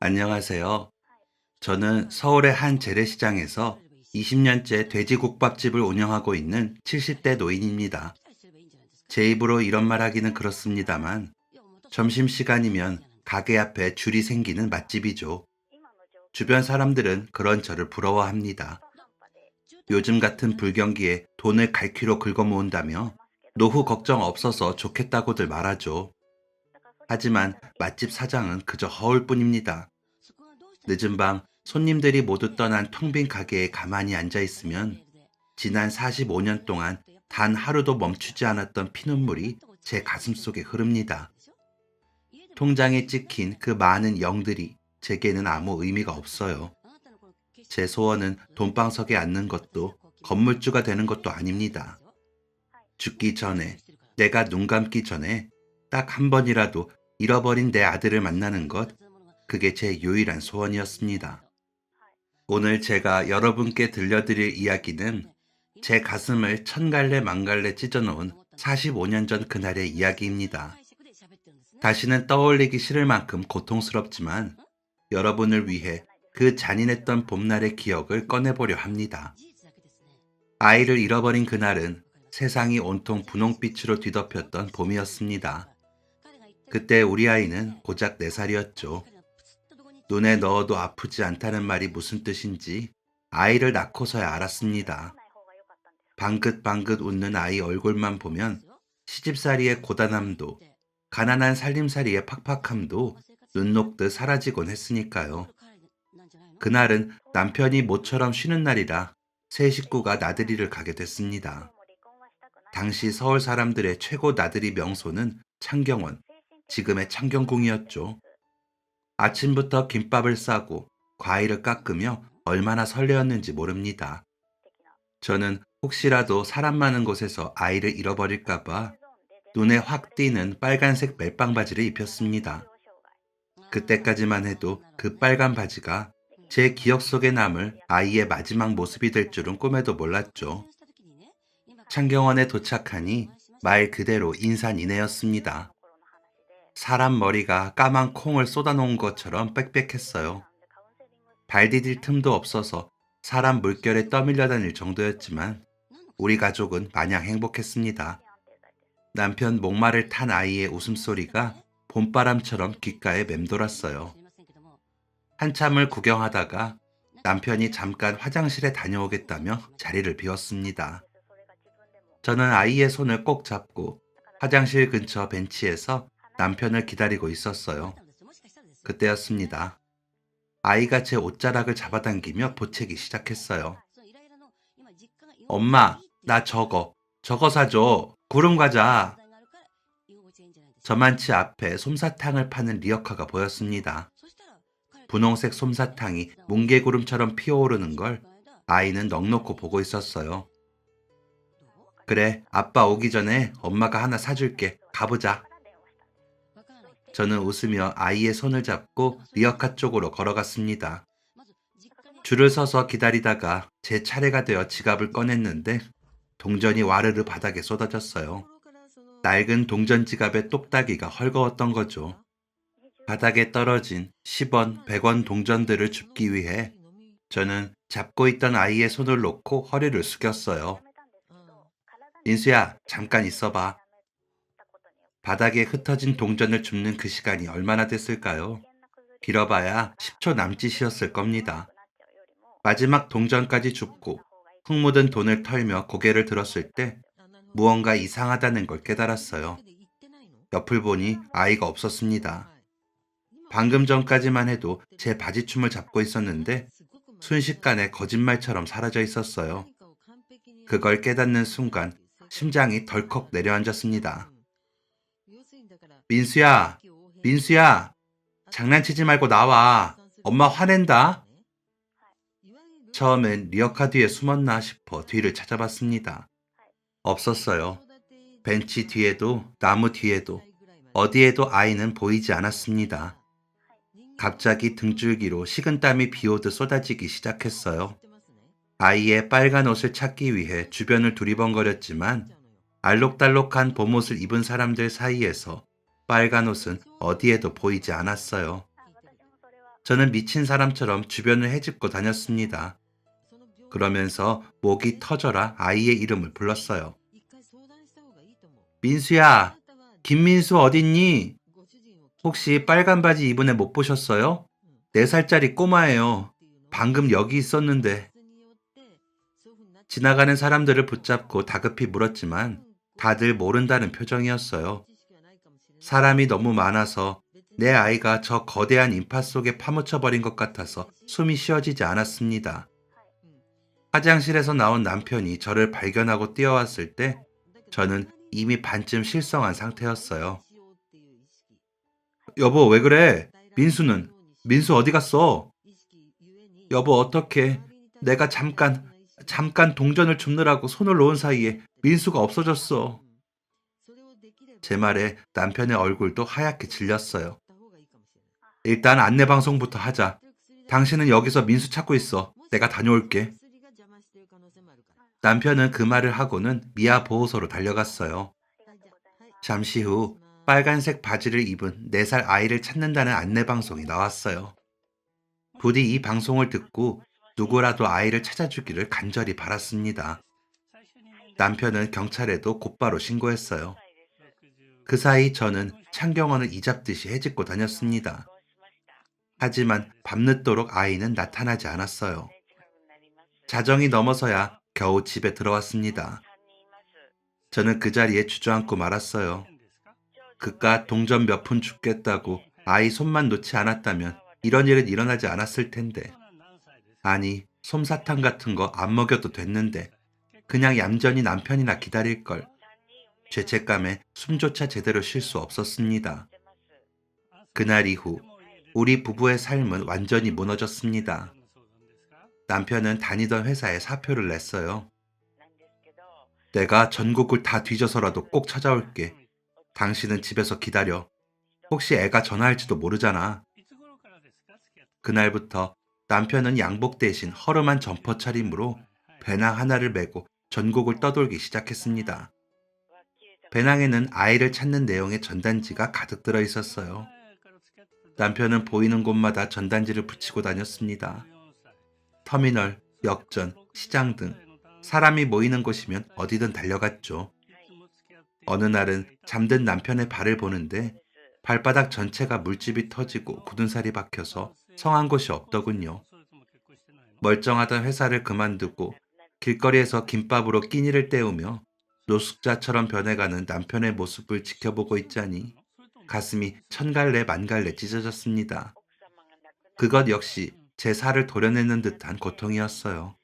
안녕하세요. 저는 서울의 한 재래시장에서 20년째 돼지국밥집을 운영하고 있는 70대 노인입니다. 제 입으로 이런 말 하기는 그렇습니다만, 점심시간이면 가게 앞에 줄이 생기는 맛집이죠. 주변 사람들은 그런 저를 부러워합니다. 요즘 같은 불경기에 돈을 갈퀴로 긁어 모은다며 노후 걱정 없어서 좋겠다고들 말하죠. 하지만 맛집 사장은 그저 허울 뿐입니다. 늦은 밤 손님들이 모두 떠난 텅 빈 가게에 가만히 앉아 있으면 지난 45년 동안 단 하루도 멈추지 않았던 피눈물이 제 가슴 속에 흐릅니다. 통장에 찍힌 그 많은 영들이 제게는 아무 의미가 없어요. 제 소원은 돈방석에 앉는 것도 건물주가 되는 것도 아닙니다. 죽기 전에, 내가 눈 감기 전에 딱 한 번이라도 잃어버린 내 아들을 만나는 것, 그게 제 유일한 소원이었습니다. 오늘 제가 여러분께 들려드릴 이야기는 제 가슴을 천갈래 만갈래 찢어놓은 45년 전 그날의 이야기입니다. 다시는 떠올리기 싫을 만큼 고통스럽지만 여러분을 위해 그 잔인했던 봄날의 기억을 꺼내보려 합니다. 아이를 잃어버린 그날은 세상이 온통 분홍빛으로 뒤덮였던 봄이었습니다. 그때 우리 아이는 고작 4살이었죠. 눈에 넣어도 아프지 않다는 말이 무슨 뜻인지 아이를 낳고서야 알았습니다. 방긋방긋 웃는 아이 얼굴만 보면 시집살이의 고단함도 가난한 살림살이의 팍팍함도 눈 녹듯 사라지곤 했으니까요. 그날은 남편이 모처럼 쉬는 날이라 세 식구가 나들이를 가게 됐습니다. 당시 서울 사람들의 최고 나들이 명소는 창경원, 지금의 창경궁이었죠. 아침부터 김밥을 싸고 과일을 깎으며 얼마나 설레었는지 모릅니다. 저는 혹시라도 사람 많은 곳에서 아이를 잃어버릴까봐 눈에 확 띄는 빨간색 멜빵 바지를 입혔습니다. 그때까지만 해도 그 빨간 바지가 제 기억 속에 남을 아이의 마지막 모습이 될 줄은 꿈에도 몰랐죠. 창경원에 도착하니 말 그대로 인산인해였습니다. 사람 머리가 까만 콩을 쏟아놓은 것처럼 빽빽했어요. 발 디딜 틈도 없어서 사람 물결에 떠밀려 다닐 정도였지만 우리 가족은 마냥 행복했습니다. 남편 목마를 탄 아이의 웃음소리가 봄바람처럼 귓가에 맴돌았어요. 한참을 구경하다가 남편이 잠깐 화장실에 다녀오겠다며 자리를 비웠습니다. 저는 아이의 손을 꼭 잡고 화장실 근처 벤치에서 남편을 기다리고 있었어요. 그때였습니다. 아이가 제 옷자락을 잡아당기며 보채기 시작했어요. 엄마, 나 저거 사줘. 구름과자. 저만치 앞에 솜사탕을 파는 리어카가 보였습니다. 분홍색 솜사탕이 뭉게구름처럼 피어오르는 걸 아이는 넋놓고 보고 있었어요. 그래, 아빠 오기 전에 엄마가 하나 사줄게. 가보자. 저는 웃으며 아이의 손을 잡고 리어카 쪽으로 걸어갔습니다. 줄을 서서 기다리다가 제 차례가 되어 지갑을 꺼냈는데 동전이 와르르 바닥에 쏟아졌어요. 낡은 동전 지갑의 똑딱이가 헐거웠던 거죠. 바닥에 떨어진 10원, 100원 동전들을 줍기 위해 저는 잡고 있던 아이의 손을 놓고 허리를 숙였어요. 민수야, 잠깐 있어봐. 바닥에 흩어진 동전을 줍는 그 시간이 얼마나 됐을까요? 길어봐야 10초 남짓이었을 겁니다. 마지막 동전까지 줍고 흙 묻은 돈을 털며 고개를 들었을 때 무언가 이상하다는 걸 깨달았어요. 옆을 보니 아이가 없었습니다. 방금 전까지만 해도 제 바지춤을 잡고 있었는데 순식간에 거짓말처럼 사라져 있었어요. 그걸 깨닫는 순간 심장이 덜컥 내려앉았습니다. 민수야, 민수야, 장난치지 말고 나와. 엄마 화낸다. 처음엔 리어카 뒤에 숨었나 싶어 뒤를 찾아봤습니다. 없었어요. 벤치 뒤에도 나무 뒤에도 어디에도 아이는 보이지 않았습니다. 갑자기 등줄기로 식은땀이 비오듯 쏟아지기 시작했어요. 아이의 빨간 옷을 찾기 위해 주변을 두리번거렸지만 알록달록한 봄옷을 입은 사람들 사이에서 빨간 옷은 어디에도 보이지 않았어요. 저는 미친 사람처럼 주변을 헤집고 다녔습니다. 그러면서 목이 터져라 아이의 이름을 불렀어요. 민수야, 김민수 어딨니? 혹시 빨간 바지 입은 애 못 보셨어요? 4살짜리 꼬마예요. 방금 여기 있었는데. 지나가는 사람들을 붙잡고 다급히 물었지만 다들 모른다는 표정이었어요. 사람이 너무 많아서 내 아이가 저 거대한 인파 속에 파묻혀버린 것 같아서 숨이 쉬어지지 않았습니다. 화장실에서 나온 남편이 저를 발견하고 뛰어왔을 때 저는 이미 반쯤 실성한 상태였어요. 여보, 왜 그래? 민수는? 민수 어디 갔어? 여보, 어떡해. 내가 잠깐 동전을 줍느라고 손을 놓은 사이에 민수가 없어졌어. 제 말에 남편의 얼굴도 하얗게 질렸어요. 일단 안내방송부터 하자. 당신은 여기서 민수 찾고 있어. 내가 다녀올게. 남편은 그 말을 하고는 미아 보호소로 달려갔어요. 잠시 후 빨간색 바지를 입은 4살 아이를 찾는다는 안내방송이 나왔어요. 부디 이 방송을 듣고 누구라도 아이를 찾아주기를 간절히 바랐습니다. 남편은 경찰에도 곧바로 신고했어요. 그 사이 저는 창경원을 이잡듯이 헤집고 다녔습니다. 하지만 밤늦도록 아이는 나타나지 않았어요. 자정이 넘어서야 겨우 집에 들어왔습니다. 저는 그 자리에 주저앉고 말았어요. 그깟 동전 몇 푼 줍겠다고 아이 손만 놓지 않았다면 이런 일은 일어나지 않았을 텐데. 아니, 솜사탕 같은 거 안 먹여도 됐는데 그냥 얌전히 남편이나 기다릴걸. 죄책감에 숨조차 제대로 쉴 수 없었습니다. 그날 이후 우리 부부의 삶은 완전히 무너졌습니다. 남편은 다니던 회사에 사표를 냈어요. 내가 전국을 다 뒤져서라도 꼭 찾아올게. 당신은 집에서 기다려. 혹시 애가 전화할지도 모르잖아. 그날부터 남편은 양복 대신 허름한 점퍼 차림으로 배낭 하나를 메고 전국을 떠돌기 시작했습니다. 배낭에는 아이를 찾는 내용의 전단지가 가득 들어 있었어요. 남편은 보이는 곳마다 전단지를 붙이고 다녔습니다. 터미널, 역전, 시장 등 사람이 모이는 곳이면 어디든 달려갔죠. 어느 날은 잠든 남편의 발을 보는데 발바닥 전체가 물집이 터지고 굳은 살이 박혀서 성한 곳이 없더군요. 멀쩡하던 회사를 그만두고 길거리에서 김밥으로 끼니를 때우며 노숙자처럼 변해가는 남편의 모습을 지켜보고 있자니 가슴이 천갈래 만갈래 찢어졌습니다. 그것 역시 제 살을 도려내는 듯한 고통이었어요.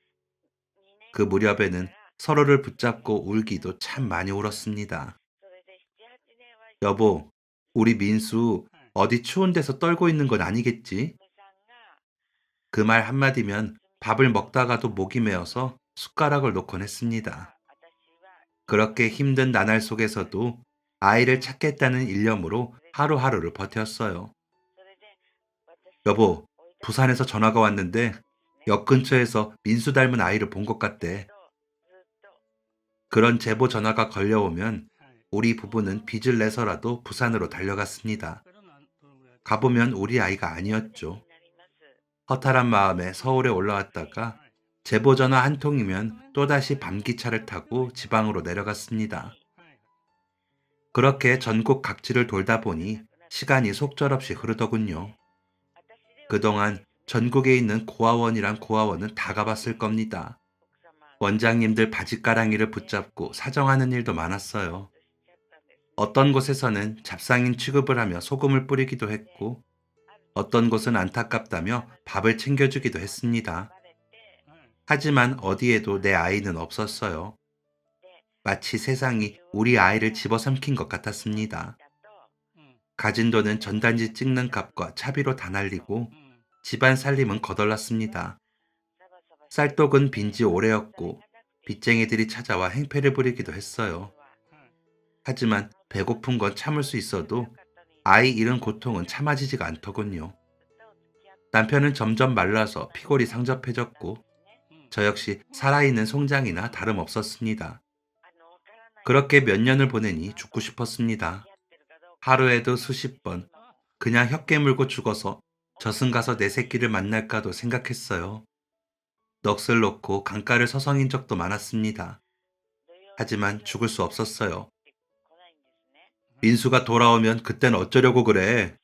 그 무렵에는 서로를 붙잡고 울기도 참 많이 울었습니다. 여보, 우리 민수 어디 추운 데서 떨고 있는 건 아니겠지? 그 말 한마디면 밥을 먹다가도 목이 메어서 숟가락을 놓곤 했습니다. 그렇게 힘든 나날 속에서도 아이를 찾겠다는 일념으로 하루하루를 버텼어요. 여보, 부산에서 전화가 왔는데 역 근처에서 민수 닮은 아이를 본 것 같대. 그런 제보 전화가 걸려오면 우리 부부는 빚을 내서라도 부산으로 달려갔습니다. 가보면 우리 아이가 아니었죠. 허탈한 마음에 서울에 올라왔다가 제보 전화 한 통이면 또다시 밤기차를 타고 지방으로 내려갔습니다. 그렇게 전국 각지를 돌다 보니 시간이 속절없이 흐르더군요. 그동안 전국에 있는 고아원이란 고아원은 다 가봤을 겁니다. 원장님들 바짓가랑이를 붙잡고 사정하는 일도 많았어요. 어떤 곳에서는 잡상인 취급을 하며 소금을 뿌리기도 했고, 어떤 곳은 안타깝다며 밥을 챙겨주기도 했습니다. 하지만 어디에도 내 아이는 없었어요. 마치 세상이 우리 아이를 집어삼킨 것 같았습니다. 가진 돈은 전단지 찍는 값과 차비로 다 날리고 집안 살림은 거덜났습니다. 쌀떡은 빈지 오래였고 빚쟁이들이 찾아와 행패를 부리기도 했어요. 하지만 배고픈 건 참을 수 있어도 아이 잃은 고통은 참아지지가 않더군요. 남편은 점점 말라서 피골이 상접해졌고 저 역시 살아있는 송장이나 다름없었습니다. 그렇게 몇 년을 보내니 죽고 싶었습니다. 하루에도 수십 번 그냥 혀 깨물고 죽어서 저승 가서 내 새끼를 만날까도 생각했어요. 넋을 놓고 강가를 서성인 적도 많았습니다. 하지만 죽을 수 없었어요. 민수가 돌아오면 그땐 어쩌려고 그래?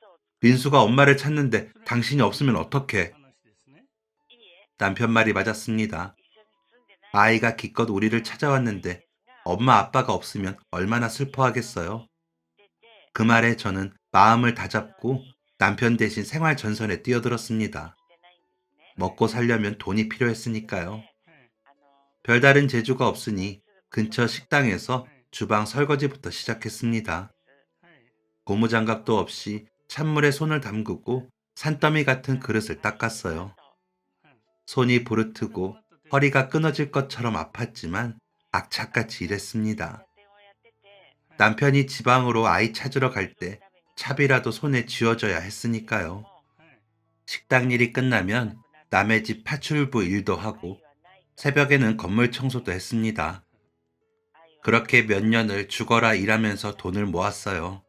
민수가 엄마를 찾는데 당신이 없으면 어떡해? 남편 말이 맞았습니다. 아이가 기껏 우리를 찾아왔는데 엄마 아빠가 없으면 얼마나 슬퍼하겠어요. 그 말에 저는 마음을 다잡고 남편 대신 생활 전선에 뛰어들었습니다. 먹고 살려면 돈이 필요했으니까요. 별다른 재주가 없으니 근처 식당에서 주방 설거지부터 시작했습니다. 고무장갑도 없이 찬물에 손을 담그고 산더미 같은 그릇을 닦았어요. 손이 부르트고 허리가 끊어질 것처럼 아팠지만 악착같이 일했습니다. 남편이 지방으로 아이 찾으러 갈 때 차비라도 손에 쥐어줘야 했으니까요. 식당 일이 끝나면 남의 집 파출부 일도 하고 새벽에는 건물 청소도 했습니다. 그렇게 몇 년을 죽어라 일하면서 돈을 모았어요.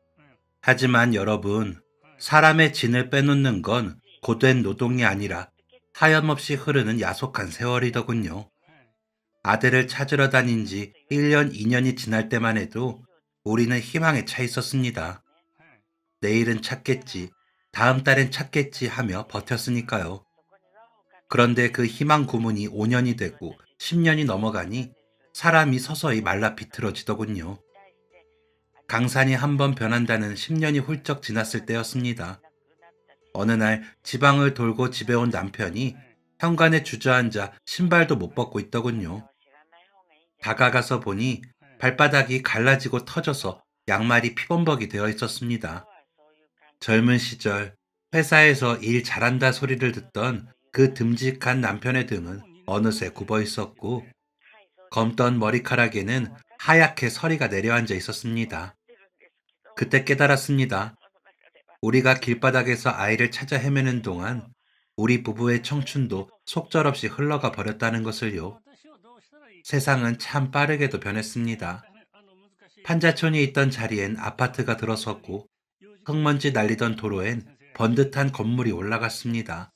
하지만 여러분, 사람의 진을 빼놓는 건 고된 노동이 아니라 하염없이 흐르는 야속한 세월이더군요. 아들을 찾으러 다닌 지 1년, 2년이 지날 때만 해도 우리는 희망에 차 있었습니다. 내일은 찾겠지, 다음 달엔 찾겠지 하며 버텼으니까요. 그런데 그 희망 고문이 5년이 되고 10년이 넘어가니 사람이 서서히 말라 비틀어지더군요. 강산이 한번 변한다는 10년이 훌쩍 지났을 때였습니다. 어느 날 지방을 돌고 집에 온 남편이 현관에 주저앉아 신발도 못 벗고 있더군요. 다가가서 보니 발바닥이 갈라지고 터져서 양말이 피범벅이 되어 있었습니다. 젊은 시절 회사에서 일 잘한다 소리를 듣던 그 듬직한 남편의 등은 어느새 굽어 있었고 검던 머리카락에는 하얗게 서리가 내려앉아 있었습니다. 그때 깨달았습니다. 우리가 길바닥에서 아이를 찾아 헤매는 동안 우리 부부의 청춘도 속절없이 흘러가 버렸다는 것을요. 세상은 참 빠르게도 변했습니다. 판자촌이 있던 자리엔 아파트가 들어섰고 흙먼지 날리던 도로엔 번듯한 건물이 올라갔습니다.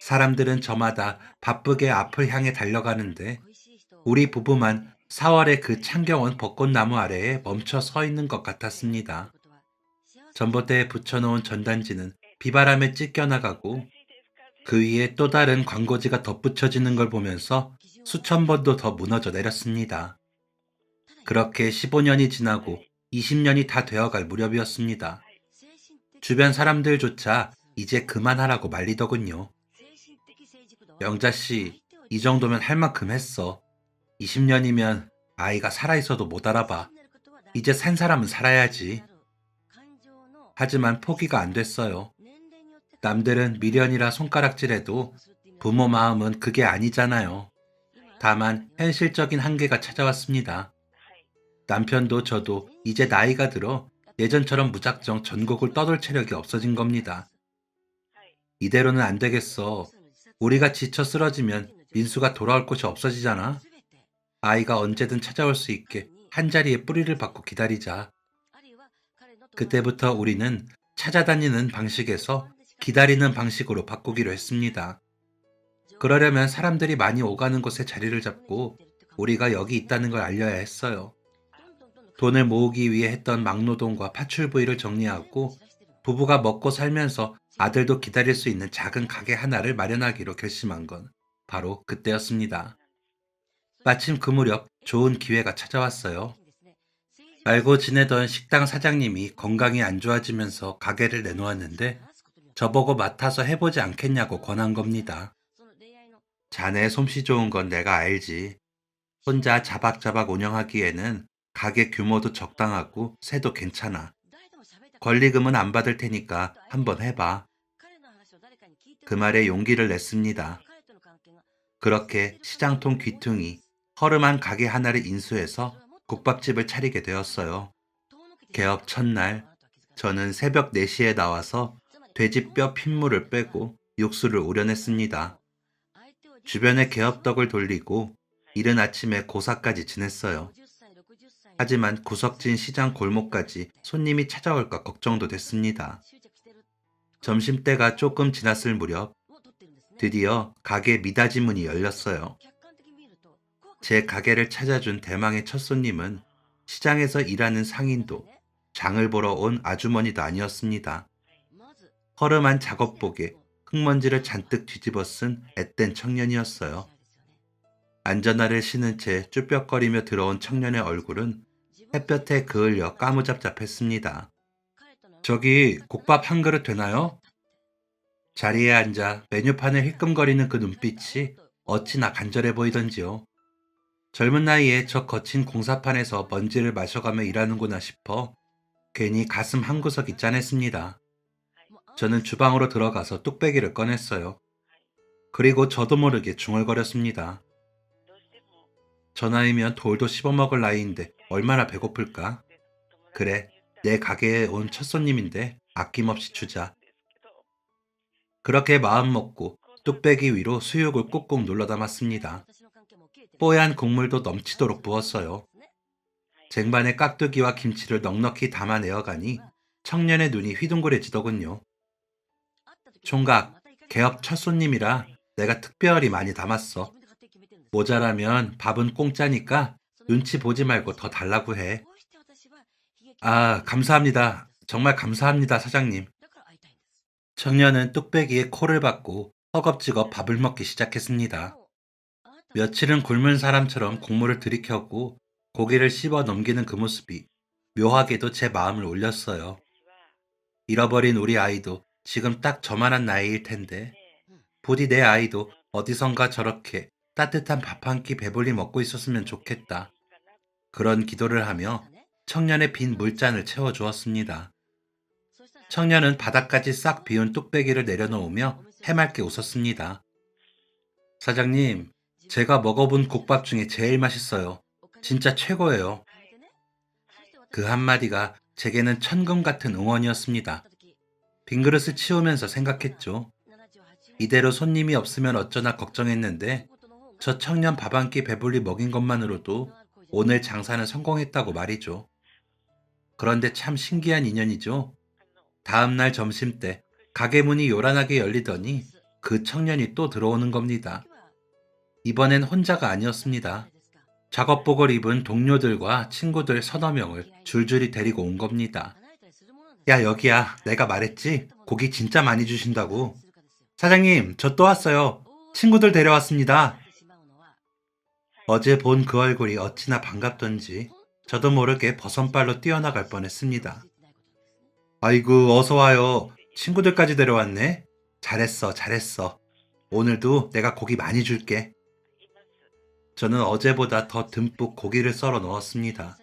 사람들은 저마다 바쁘게 앞을 향해 달려가는데 우리 부부만 4월의 그 창경원 벚꽃나무 아래에 멈춰 서 있는 것 같았습니다. 전봇대에 붙여놓은 전단지는 비바람에 찢겨나가고 그 위에 또 다른 광고지가 덧붙여지는 걸 보면서 수천 번도 더 무너져 내렸습니다. 그렇게 15년이 지나고 20년이 다 되어갈 무렵이었습니다. 주변 사람들조차 이제 그만하라고 말리더군요. 영자씨, 이 정도면 할 만큼 했어. 20년이면 아이가 살아있어도 못 알아봐. 이제 산 사람은 살아야지. 하지만 포기가 안 됐어요. 남들은 미련이라 손가락질해도 부모 마음은 그게 아니잖아요. 다만 현실적인 한계가 찾아왔습니다. 남편도 저도 이제 나이가 들어 예전처럼 무작정 전국을 떠돌 체력이 없어진 겁니다. 이대로는 안 되겠어. 우리가 지쳐 쓰러지면 민수가 돌아올 곳이 없어지잖아. 아이가 언제든 찾아올 수 있게 한자리에 뿌리를 박고 기다리자. 그때부터 우리는 찾아다니는 방식에서 기다리는 방식으로 바꾸기로 했습니다. 그러려면 사람들이 많이 오가는 곳에 자리를 잡고 우리가 여기 있다는 걸 알려야 했어요. 돈을 모으기 위해 했던 막노동과 파출부 일을 정리하고 부부가 먹고 살면서 아들도 기다릴 수 있는 작은 가게 하나를 마련하기로 결심한 건 바로 그때였습니다. 마침 그 무렵 좋은 기회가 찾아왔어요. 알고 지내던 식당 사장님이 건강이 안 좋아지면서 가게를 내놓았는데 저보고 맡아서 해보지 않겠냐고 권한 겁니다. 자네 솜씨 좋은 건 내가 알지. 혼자 자박자박 운영하기에는 가게 규모도 적당하고 새도 괜찮아. 권리금은 안 받을 테니까 한번 해봐. 그 말에 용기를 냈습니다. 그렇게 시장통 귀퉁이, 허름한 가게 하나를 인수해서 국밥집을 차리게 되었어요. 개업 첫날, 저는 새벽 4시에 나와서 돼지뼈 핏물을 빼고 육수를 우려냈습니다. 주변에 개업덕을 돌리고 이른 아침에 고사까지 지냈어요. 하지만 구석진 시장 골목까지 손님이 찾아올까 걱정도 됐습니다. 점심때가 조금 지났을 무렵 드디어 가게 미닫이 문이 열렸어요. 제 가게를 찾아준 대망의 첫 손님은 시장에서 일하는 상인도 장을 보러 온 아주머니도 아니었습니다. 허름한 작업복에 흙먼지를 잔뜩 뒤집어 쓴 앳된 청년이었어요. 안전화를 신은 채 쭈뼛거리며 들어온 청년의 얼굴은 햇볕에 그을려 까무잡잡했습니다. 저기 국밥 한 그릇 되나요? 자리에 앉아 메뉴판을 힐끔거리는 그 눈빛이 어찌나 간절해 보이던지요. 젊은 나이에 저 거친 공사판에서 먼지를 마셔가며 일하는구나 싶어 괜히 가슴 한구석이 짠했습니다. 저는 주방으로 들어가서 뚝배기를 꺼냈어요. 그리고 저도 모르게 중얼거렸습니다. 저 나이면 돌도 씹어먹을 나이인데 얼마나 배고플까? 그래, 내 가게에 온 첫 손님인데 아낌없이 주자. 그렇게 마음먹고 뚝배기 위로 수육을 꾹꾹 눌러 담았습니다. 뽀얀 국물도 넘치도록 부었어요. 쟁반에 깍두기와 김치를 넉넉히 담아내어 가니 청년의 눈이 휘둥그레지더군요. 총각, 개업 첫 손님이라 내가 특별히 많이 담았어. 모자라면 밥은 공짜니까 눈치 보지 말고 더 달라고 해. 아, 감사합니다. 정말 감사합니다, 사장님. 청년은 뚝배기에 코를 박고 허겁지겁 밥을 먹기 시작했습니다. 며칠은 굶은 사람처럼 국물을 들이켰고 고기를 씹어 넘기는 그 모습이 묘하게도 제 마음을 울렸어요. 잃어버린 우리 아이도 지금 딱 저만한 나이일 텐데 부디 내 아이도 어디선가 저렇게 따뜻한 밥 한 끼 배불리 먹고 있었으면 좋겠다. 그런 기도를 하며 청년의 빈 물잔을 채워주었습니다. 청년은 바닥까지 싹 비운 뚝배기를 내려놓으며 해맑게 웃었습니다. 사장님, 제가 먹어본 국밥 중에 제일 맛있어요. 진짜 최고예요. 그 한마디가 제게는 천금 같은 응원이었습니다. 빈 그릇을 치우면서 생각했죠. 이대로 손님이 없으면 어쩌나 걱정했는데 저 청년 밥 한 끼 배불리 먹인 것만으로도 오늘 장사는 성공했다고 말이죠. 그런데 참 신기한 인연이죠. 다음날 점심때 가게 문이 요란하게 열리더니 그 청년이 또 들어오는 겁니다. 이번엔 혼자가 아니었습니다. 작업복을 입은 동료들과 친구들 서너 명을 줄줄이 데리고 온 겁니다. 야, 여기야. 내가 말했지? 고기 진짜 많이 주신다고. 사장님, 저 또 왔어요. 친구들 데려왔습니다. 어제 본 그 얼굴이 어찌나 반갑던지 저도 모르게 버선발로 뛰어나갈 뻔했습니다. 아이고, 어서 와요. 친구들까지 데려왔네. 잘했어, 잘했어. 오늘도 내가 고기 많이 줄게. 저는 어제보다 더 듬뿍 고기를 썰어 넣었습니다.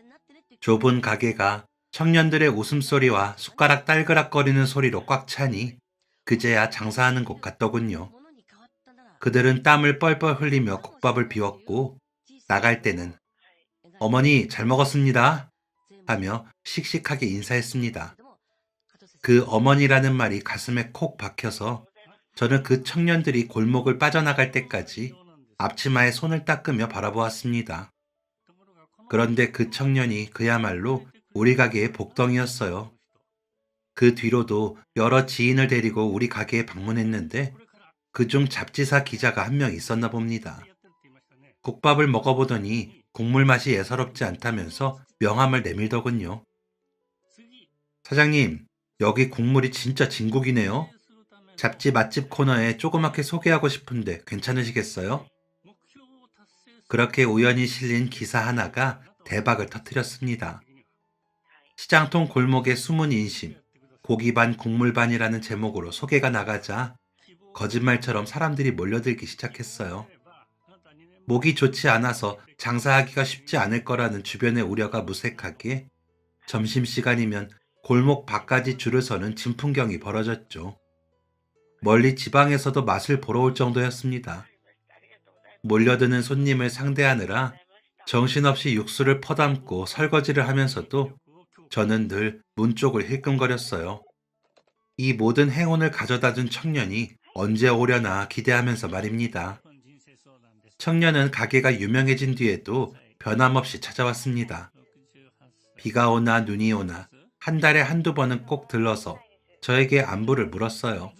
좁은 가게가 청년들의 웃음소리와 숟가락 딸그락거리는 소리로 꽉 차니 그제야 장사하는 곳 같더군요. 그들은 땀을 뻘뻘 흘리며 국밥을 비웠고 나갈 때는 어머니 잘 먹었습니다 하며 씩씩하게 인사했습니다. 그 어머니라는 말이 가슴에 콕 박혀서 저는 그 청년들이 골목을 빠져나갈 때까지 앞치마에 손을 닦으며 바라보았습니다. 그런데 그 청년이 그야말로 우리 가게의 복덩이였어요. 그 뒤로도 여러 지인을 데리고 우리 가게에 방문했는데 그중 잡지사 기자가 한 명 있었나 봅니다. 국밥을 먹어보더니 국물 맛이 예사롭지 않다면서 명함을 내밀더군요. 사장님, 여기 국물이 진짜 진국이네요. 잡지 맛집 코너에 조그맣게 소개하고 싶은데 괜찮으시겠어요? 그렇게 우연히 실린 기사 하나가 대박을 터뜨렸습니다. 시장통 골목의 숨은 인심, 고기 반 국물 반이라는 제목으로 소개가 나가자 거짓말처럼 사람들이 몰려들기 시작했어요. 목이 좋지 않아서 장사하기가 쉽지 않을 거라는 주변의 우려가 무색하게 점심시간이면 골목 밖까지 줄을 서는 진풍경이 벌어졌죠. 멀리 지방에서도 맛을 보러 올 정도였습니다. 몰려드는 손님을 상대하느라 정신없이 육수를 퍼담고 설거지를 하면서도 저는 늘 문 쪽을 힐끔거렸어요. 이 모든 행운을 가져다준 청년이 언제 오려나 기대하면서 말입니다. 청년은 가게가 유명해진 뒤에도 변함없이 찾아왔습니다. 비가 오나 눈이 오나 한 달에 한두 번은 꼭 들러서 저에게 안부를 물었어요.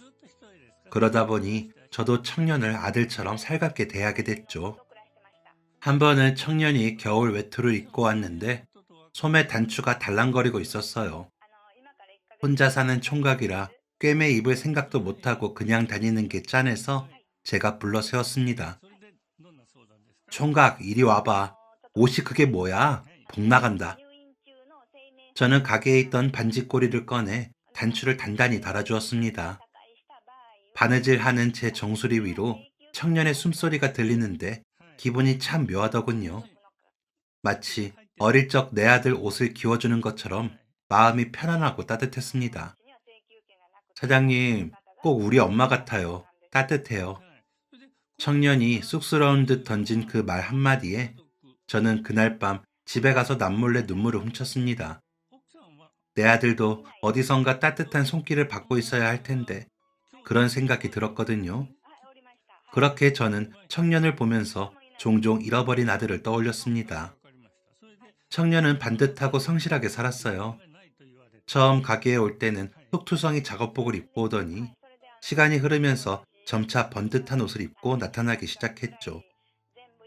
그러다 보니 저도 청년을 아들처럼 살갑게 대하게 됐죠. 한 번은 청년이 겨울 외투를 입고 왔는데 소매 단추가 달랑거리고 있었어요. 혼자 사는 총각이라 꿰매 입을 생각도 못하고 그냥 다니는 게 짠해서 제가 불러 세웠습니다. 총각, 이리 와봐. 옷이 그게 뭐야? 복 나간다. 저는 가게에 있던 반지꼬리를 꺼내 단추를 단단히 달아주었습니다. 바느질하는 제 정수리 위로 청년의 숨소리가 들리는데 기분이 참 묘하더군요. 마치 어릴 적 내 아들 옷을 기워주는 것처럼 마음이 편안하고 따뜻했습니다. 사장님, 꼭 우리 엄마 같아요. 따뜻해요. 청년이 쑥스러운 듯 던진 그 말 한마디에 저는 그날 밤 집에 가서 남몰래 눈물을 훔쳤습니다. 내 아들도 어디선가 따뜻한 손길을 받고 있어야 할 텐데 그런 생각이 들었거든요. 그렇게 저는 청년을 보면서 종종 잃어버린 아들을 떠올렸습니다. 청년은 반듯하고 성실하게 살았어요. 처음 가게에 올 때는 흑투성이 작업복을 입고 오더니 시간이 흐르면서 점차 번듯한 옷을 입고 나타나기 시작했죠.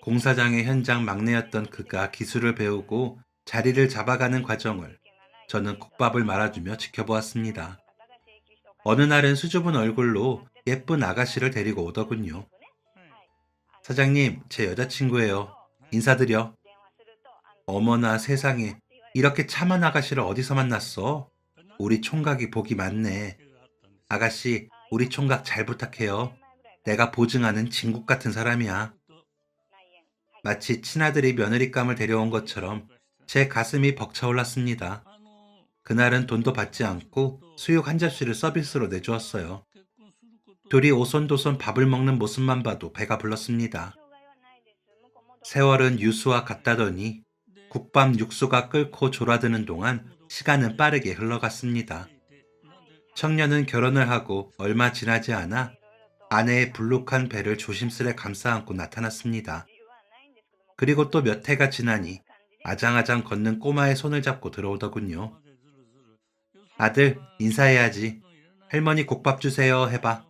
공사장의 현장 막내였던 그가 기술을 배우고 자리를 잡아가는 과정을 저는 국밥을 말아주며 지켜보았습니다. 어느 날은 수줍은 얼굴로 예쁜 아가씨를 데리고 오더군요. 사장님, 제 여자친구예요. 인사드려. 어머나 세상에, 이렇게 참한 아가씨를 어디서 만났어? 우리 총각이 복이 많네. 아가씨, 우리 총각 잘 부탁해요. 내가 보증하는 진국 같은 사람이야. 마치 친아들이 며느리감을 데려온 것처럼 제 가슴이 벅차올랐습니다. 그날은 돈도 받지 않고 수육 한 접시를 서비스로 내주었어요. 둘이 오손도손 밥을 먹는 모습만 봐도 배가 불렀습니다. 세월은 유수와 같다더니 국밥 육수가 끓고 졸아드는 동안 시간은 빠르게 흘러갔습니다. 청년은 결혼을 하고 얼마 지나지 않아 아내의 불룩한 배를 조심스레 감싸 안고 나타났습니다. 그리고 또 몇 해가 지나니 아장아장 걷는 꼬마의 손을 잡고 들어오더군요. 아들, 인사해야지. 할머니 국밥 주세요 해봐.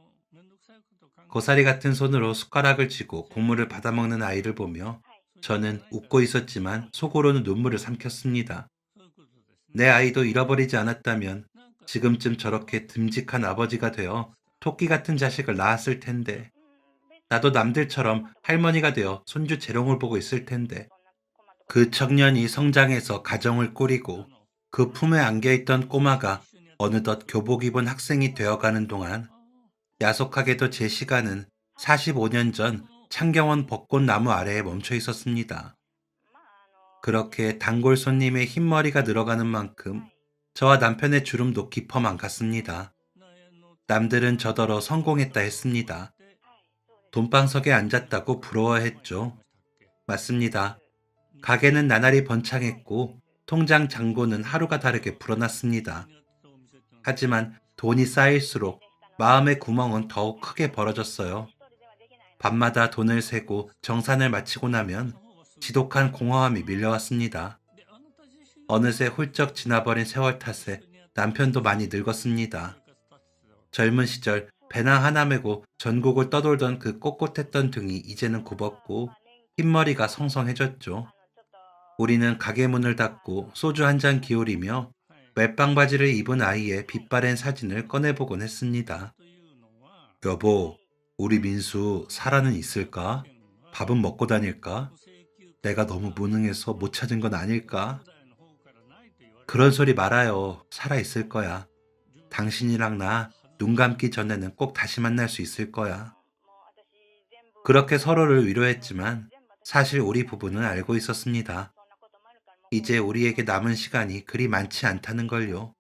고사리 같은 손으로 숟가락을 쥐고 국물을 받아먹는 아이를 보며 저는 웃고 있었지만 속으로는 눈물을 삼켰습니다. 내 아이도 잃어버리지 않았다면 지금쯤 저렇게 듬직한 아버지가 되어 토끼 같은 자식을 낳았을 텐데 나도 남들처럼 할머니가 되어 손주 재롱을 보고 있을 텐데 그 청년이 성장해서 가정을 꾸리고 그 품에 안겨있던 꼬마가 어느덧 교복 입은 학생이 되어가는 동안 야속하게도 제 시간은 45년 전 창경원 벚꽃나무 아래에 멈춰 있었습니다. 그렇게 단골 손님의 흰머리가 늘어가는 만큼 저와 남편의 주름도 깊어만 갔습니다. 남들은 저더러 성공했다 했습니다. 돈방석에 앉았다고 부러워했죠. 맞습니다. 가게는 나날이 번창했고 통장 잔고는 하루가 다르게 불어났습니다. 하지만 돈이 쌓일수록 마음의 구멍은 더욱 크게 벌어졌어요. 밤마다 돈을 세고 정산을 마치고 나면 지독한 공허함이 밀려왔습니다. 어느새 훌쩍 지나버린 세월 탓에 남편도 많이 늙었습니다. 젊은 시절 배낭 하나 메고 전국을 떠돌던 그 꼿꼿했던 등이 이제는 굽었고 흰머리가 성성해졌죠. 우리는 가게 문을 닫고 소주 한 잔 기울이며 멜빵 바지를 입은 아이의 빛바랜 사진을 꺼내보곤 했습니다. 여보, 우리 민수 살아는 있을까? 밥은 먹고 다닐까? 내가 너무 무능해서 못 찾은 건 아닐까? 그런 소리 말아요. 살아있을 거야. 당신이랑 나 눈 감기 전에는 꼭 다시 만날 수 있을 거야. 그렇게 서로를 위로했지만 사실 우리 부부는 알고 있었습니다. 이제 우리에게 남은 시간이 그리 많지 않다는 걸요.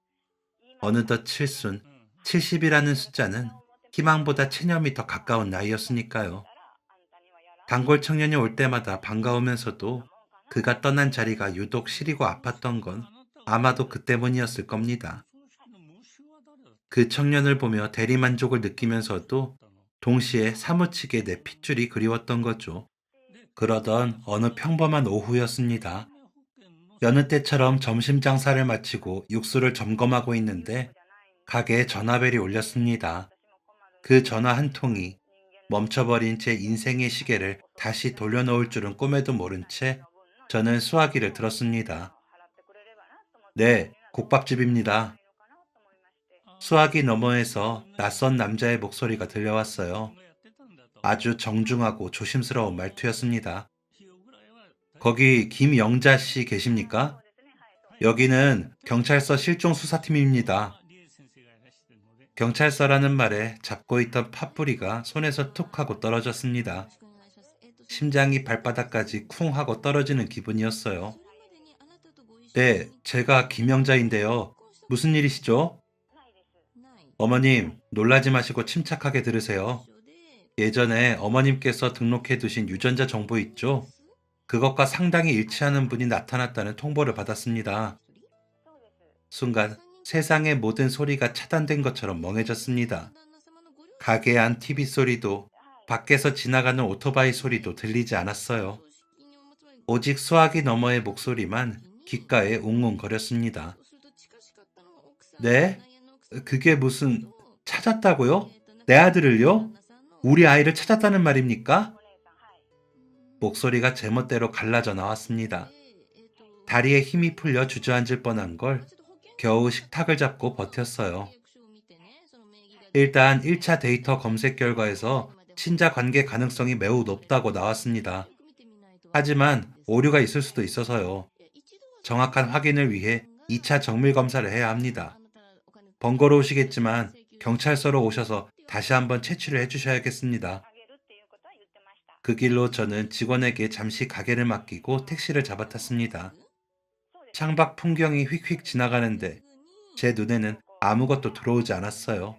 어느덧 칠순, 70이라는 숫자는 희망보다 체념이 더 가까운 나이였으니까요. 단골 청년이 올 때마다 반가우면서도 그가 떠난 자리가 유독 시리고 아팠던 건 아마도 그 때문이었을 겁니다. 그 청년을 보며 대리만족을 느끼면서도 동시에 사무치게 내 핏줄이 그리웠던 거죠. 그러던 어느 평범한 오후였습니다. 여느 때처럼 점심 장사를 마치고 육수를 점검하고 있는데 가게에 전화벨이 울렸습니다. 그 전화 한 통이 멈춰버린 제 인생의 시계를 다시 돌려놓을 줄은 꿈에도 모른 채 저는 수화기를 들었습니다. 네, 국밥집입니다. 수화기 너머에서 낯선 남자의 목소리가 들려왔어요. 아주 정중하고 조심스러운 말투였습니다. 거기 김영자 씨 계십니까? 여기는 경찰서 실종수사팀입니다. 경찰서라는 말에 잡고 있던 팥뿌리가 손에서 툭 하고 떨어졌습니다. 심장이 발바닥까지 쿵 하고 떨어지는 기분이었어요. 네, 제가 김영자인데요. 무슨 일이시죠? 어머님, 놀라지 마시고 침착하게 들으세요. 예전에 어머님께서 등록해 두신 유전자 정보 있죠? 그것과 상당히 일치하는 분이 나타났다는 통보를 받았습니다. 순간 세상의 모든 소리가 차단된 것처럼 멍해졌습니다. 가게 안 TV 소리도 밖에서 지나가는 오토바이 소리도 들리지 않았어요. 오직 수화기 너머의 목소리만 귓가에 웅웅거렸습니다. 네? 그게 무슨 찾았다고요? 내 아들을요? 우리 아이를 찾았다는 말입니까? 목소리가 제멋대로 갈라져 나왔습니다. 다리에 힘이 풀려 주저앉을 뻔한 걸 겨우 식탁을 잡고 버텼어요. 일단 1차 데이터 검색 결과에서 친자 관계 가능성이 매우 높다고 나왔습니다. 하지만 오류가 있을 수도 있어서요. 정확한 확인을 위해 2차 정밀 검사를 해야 합니다. 번거로우시겠지만 경찰서로 오셔서 다시 한번 채취를 해주셔야겠습니다. 그 길로 저는 직원에게 잠시 가게를 맡기고 택시를 잡아탔습니다. 창밖 풍경이 휙휙 지나가는데 제 눈에는 아무것도 들어오지 않았어요.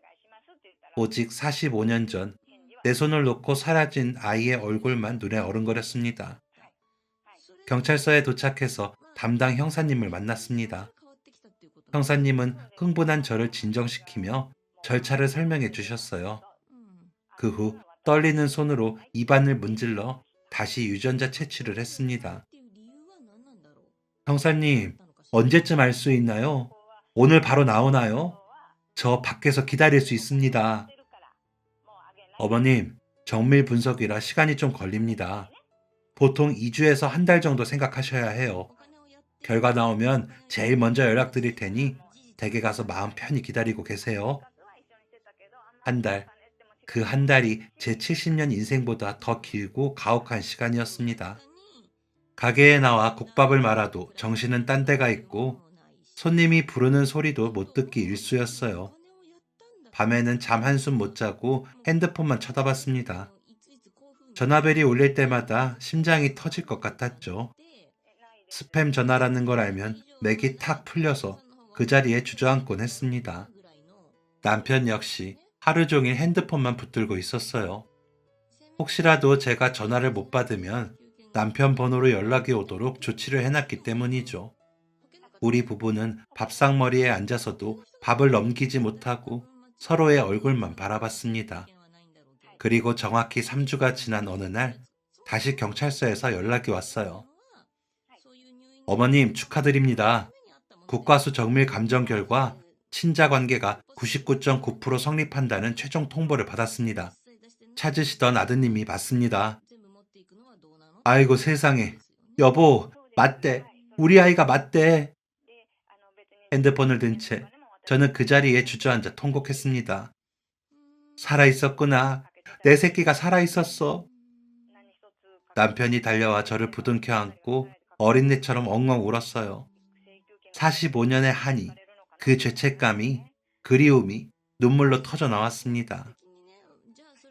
오직 45년 전 내 손을 놓고 사라진 아이의 얼굴만 눈에 어른거렸습니다. 경찰서에 도착해서 담당 형사님을 만났습니다. 형사님은 흥분한 저를 진정시키며 절차를 설명해 주셨어요. 그 후 떨리는 손으로 입안을 문질러 다시 유전자 채취를 했습니다. 형사님, 언제쯤 알 수 있나요? 오늘 바로 나오나요? 저 밖에서 기다릴 수 있습니다. 어머님, 정밀 분석이라 시간이 좀 걸립니다. 보통 2주에서 한 달 정도 생각하셔야 해요. 결과 나오면 제일 먼저 연락드릴 테니 댁에 가서 마음 편히 기다리고 계세요. 한 달. 그 한 달이 제 70년 인생보다 더 길고 가혹한 시간이었습니다. 가게에 나와 국밥을 말아도 정신은 딴 데가 있고 손님이 부르는 소리도 못 듣기 일쑤였어요. 밤에는 잠 한숨 못 자고 핸드폰만 쳐다봤습니다. 전화벨이 울릴 때마다 심장이 터질 것 같았죠. 스팸 전화라는 걸 알면 맥이 탁 풀려서 그 자리에 주저앉곤 했습니다. 남편 역시 하루 종일 핸드폰만 붙들고 있었어요. 혹시라도 제가 전화를 못 받으면 남편 번호로 연락이 오도록 조치를 해놨기 때문이죠. 우리 부부는 밥상머리에 앉아서도 밥을 넘기지 못하고 서로의 얼굴만 바라봤습니다. 그리고 정확히 3주가 지난 어느 날 다시 경찰서에서 연락이 왔어요. 어머님 축하드립니다. 국과수 정밀 감정 결과 친자 관계가 99.9% 성립한다는 최종 통보를 받았습니다. 찾으시던 아드님이 맞습니다. 아이고 세상에. 여보, 맞대. 우리 아이가 맞대. 핸드폰을 든 채 저는 그 자리에 주저앉아 통곡했습니다. 살아있었구나. 내 새끼가 살아있었어. 남편이 달려와 저를 부둥켜 안고 어린애처럼 엉엉 울었어요. 45년의 한이, 그 죄책감이, 그리움이 눈물로 터져 나왔습니다.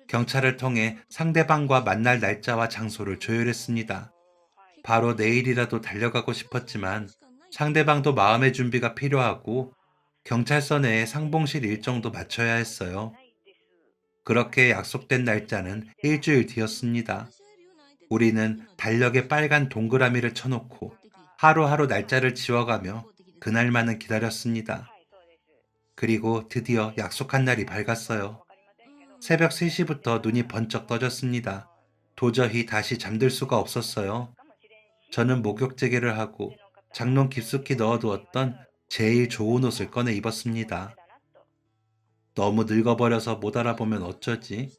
경찰을 통해 상대방과 만날 날짜와 장소를 조율했습니다. 바로 내일이라도 달려가고 싶었지만 상대방도 마음의 준비가 필요하고 경찰서 내에 상봉실 일정도 맞춰야 했어요. 그렇게 약속된 날짜는 일주일 뒤였습니다. 우리는 달력에 빨간 동그라미를 쳐놓고 하루하루 날짜를 지워가며 그날만을 기다렸습니다. 그리고 드디어 약속한 날이 밝았어요. 새벽 3시부터 눈이 번쩍 떠졌습니다. 도저히 다시 잠들 수가 없었어요. 저는 목욕제개를 하고 장롱 깊숙이 넣어두었던 제일 좋은 옷을 꺼내 입었습니다. 너무 늙어버려서 못 알아보면 어쩌지?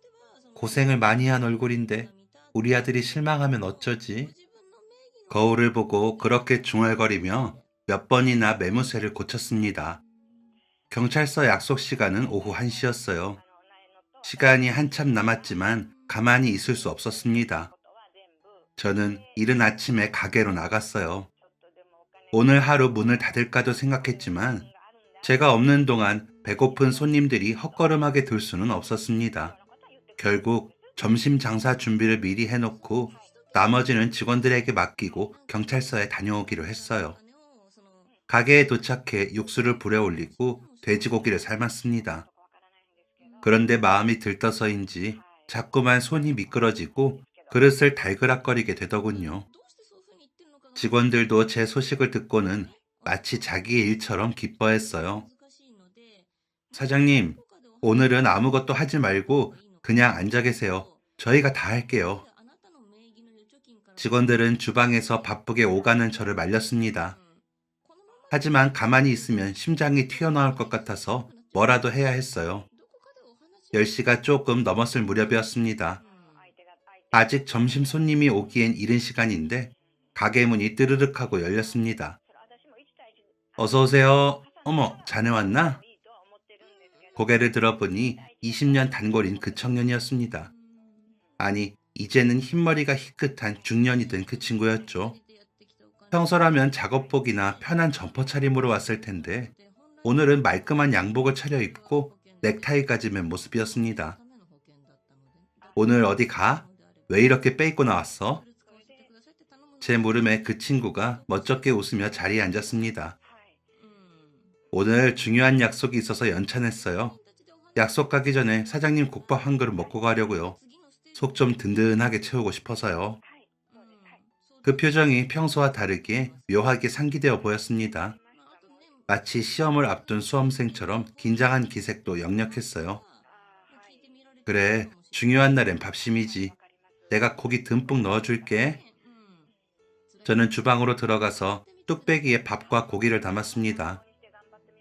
고생을 많이 한 얼굴인데 우리 아들이 실망하면 어쩌지? 거울을 보고 그렇게 중얼거리며 몇 번이나 매무새를 고쳤습니다. 경찰서 약속 시간은 오후 1시였어요. 시간이 한참 남았지만 가만히 있을 수 없었습니다. 저는 이른 아침에 가게로 나갔어요. 오늘 하루 문을 닫을까도 생각했지만 제가 없는 동안 배고픈 손님들이 헛걸음하게 둘 수는 없었습니다. 결국 점심 장사 준비를 미리 해놓고 나머지는 직원들에게 맡기고 경찰서에 다녀오기로 했어요. 가게에 도착해 육수를 불에 올리고 돼지고기를 삶았습니다. 그런데 마음이 들떠서인지 자꾸만 손이 미끄러지고 그릇을 달그락거리게 되더군요. 직원들도 제 소식을 듣고는 마치 자기의 일처럼 기뻐했어요. 사장님, 오늘은 아무것도 하지 말고 그냥 앉아 계세요. 저희가 다 할게요. 직원들은 주방에서 바쁘게 오가는 저를 말렸습니다. 하지만 가만히 있으면 심장이 튀어나올 것 같아서 뭐라도 해야 했어요. 10시가 조금 넘었을 무렵이었습니다. 아직 점심 손님이 오기엔 이른 시간인데 가게 문이 뜨르륵 하고 열렸습니다. 어서 오세요. 어머, 자네 왔나? 고개를 들어보니 20년 단골인 그 청년이었습니다. 아니, 이제는 흰머리가 희끗한 중년이 된 그 친구였죠. 평소라면 작업복이나 편한 점퍼 차림으로 왔을 텐데 오늘은 말끔한 양복을 차려입고 넥타이까지 맨 모습이었습니다. 오늘 어디 가? 왜 이렇게 빼입고 나왔어? 제 물음에 그 친구가 멋쩍게 웃으며 자리에 앉았습니다. 오늘 중요한 약속이 있어서 연차냈어요. 약속 가기 전에 사장님 국밥 한 그릇 먹고 가려고요. 속 좀 든든하게 채우고 싶어서요. 그 표정이 평소와 다르게 묘하게 상기되어 보였습니다. 마치 시험을 앞둔 수험생처럼 긴장한 기색도 역력했어요. 그래, 중요한 날엔 밥심이지. 내가 고기 듬뿍 넣어줄게. 저는 주방으로 들어가서 뚝배기에 밥과 고기를 담았습니다.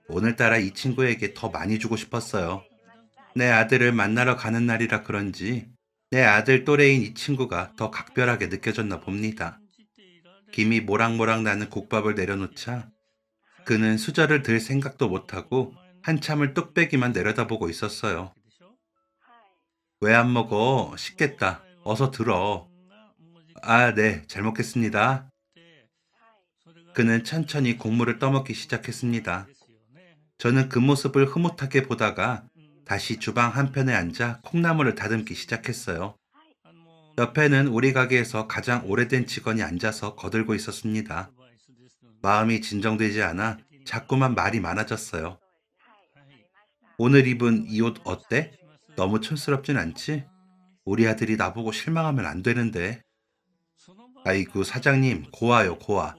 오늘따라 이 친구에게 더 많이 주고 싶었어요. 내 아들을 만나러 가는 날이라 그런지 내 아들 또래인 이 친구가 더 각별하게 느껴졌나 봅니다. 김이 모락모락 나는 국밥을 내려놓자 그는 수저를 들 생각도 못하고 한참을 뚝배기만 내려다보고 있었어요. 왜 안 먹어? 식겠다. 어서 들어. 아, 네, 잘 먹겠습니다. 그는 천천히 국물을 떠먹기 시작했습니다. 저는 그 모습을 흐뭇하게 보다가 다시 주방 한편에 앉아 콩나물을 다듬기 시작했어요. 옆에는 우리 가게에서 가장 오래된 직원이 앉아서 거들고 있었습니다. 마음이 진정되지 않아 자꾸만 말이 많아졌어요. 오늘 입은 이 옷 어때? 너무 촌스럽진 않지? 우리 아들이 나보고 실망하면 안 되는데. 아이고, 사장님, 고와요, 고와.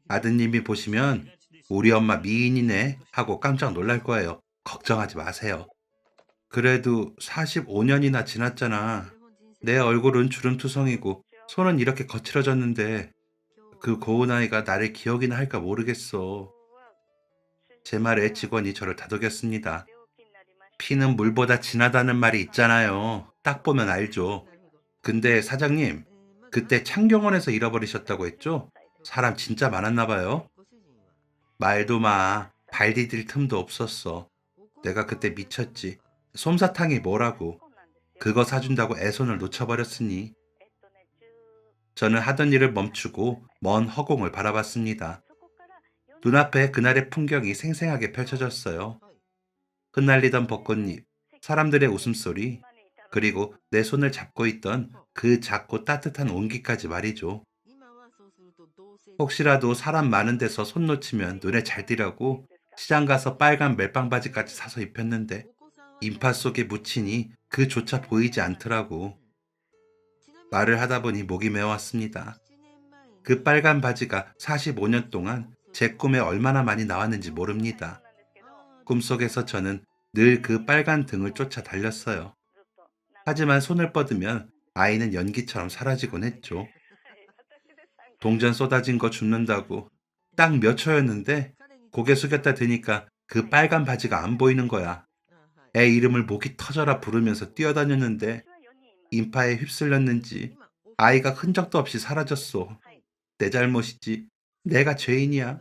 아드님이 보시면 우리 엄마 미인이네 하고 깜짝 놀랄 거예요. 걱정하지 마세요. 그래도 45년이나 지났잖아. 내 얼굴은 주름투성이고 손은 이렇게 거칠어졌는데 그 고운 아이가 나를 기억이나 할까 모르겠어. 제 말에 직원이 저를 다독였습니다. 피는 물보다 진하다는 말이 있잖아요. 딱 보면 알죠. 근데 사장님, 그때 창경원에서 잃어버리셨다고 했죠? 사람 진짜 많았나 봐요. 말도 마. 발 디딜 틈도 없었어. 내가 그때 미쳤지. 솜사탕이 뭐라고. 그거 사준다고 애손을 놓쳐버렸으니. 저는 하던 일을 멈추고 먼 허공을 바라봤습니다. 눈앞에 그날의 풍경이 생생하게 펼쳐졌어요. 흩날리던 벚꽃잎, 사람들의 웃음소리, 그리고 내 손을 잡고 있던 그 작고 따뜻한 온기까지 말이죠. 혹시라도 사람 많은 데서 손 놓치면 눈에 잘 띄라고 시장 가서 빨간 멜빵 바지까지 사서 입혔는데 인파 속에 묻히니 그조차 보이지 않더라고. 말을 하다 보니 목이 메어왔습니다. 그 빨간 바지가 45년 동안 제 꿈에 얼마나 많이 나왔는지 모릅니다. 꿈속에서 저는 늘 그 빨간 등을 쫓아 달렸어요. 하지만 손을 뻗으면 아이는 연기처럼 사라지곤 했죠. 동전 쏟아진 거 줍는다고 딱 몇 초였는데 고개 숙였다 드니까 그 빨간 바지가 안 보이는 거야. 애 이름을 목이 터져라 부르면서 뛰어다녔는데 인파에 휩쓸렸는지 아이가 흔적도 없이 사라졌소. 내 잘못이지. 내가 죄인이야.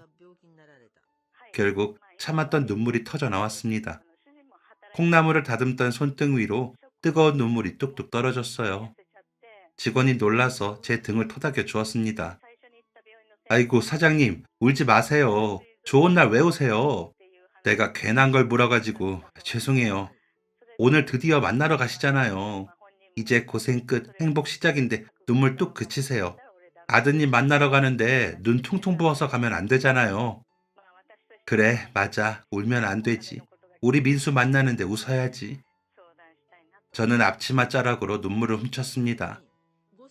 결국 참았던 눈물이 터져 나왔습니다. 콩나물을 다듬던 손등 위로 뜨거운 눈물이 뚝뚝 떨어졌어요. 직원이 놀라서 제 등을 토닥여 주었습니다. 아이고, 사장님, 울지 마세요. 좋은 날 왜 오세요? 내가 괜한 걸 물어가지고 죄송해요. 오늘 드디어 만나러 가시잖아요. 이제 고생 끝, 행복 시작인데 눈물 뚝 그치세요. 아드님 만나러 가는데 눈 퉁퉁 부어서 가면 안 되잖아요. 그래, 맞아. 울면 안 되지. 우리 민수 만나는데 웃어야지. 저는 앞치마 자락으로 눈물을 훔쳤습니다.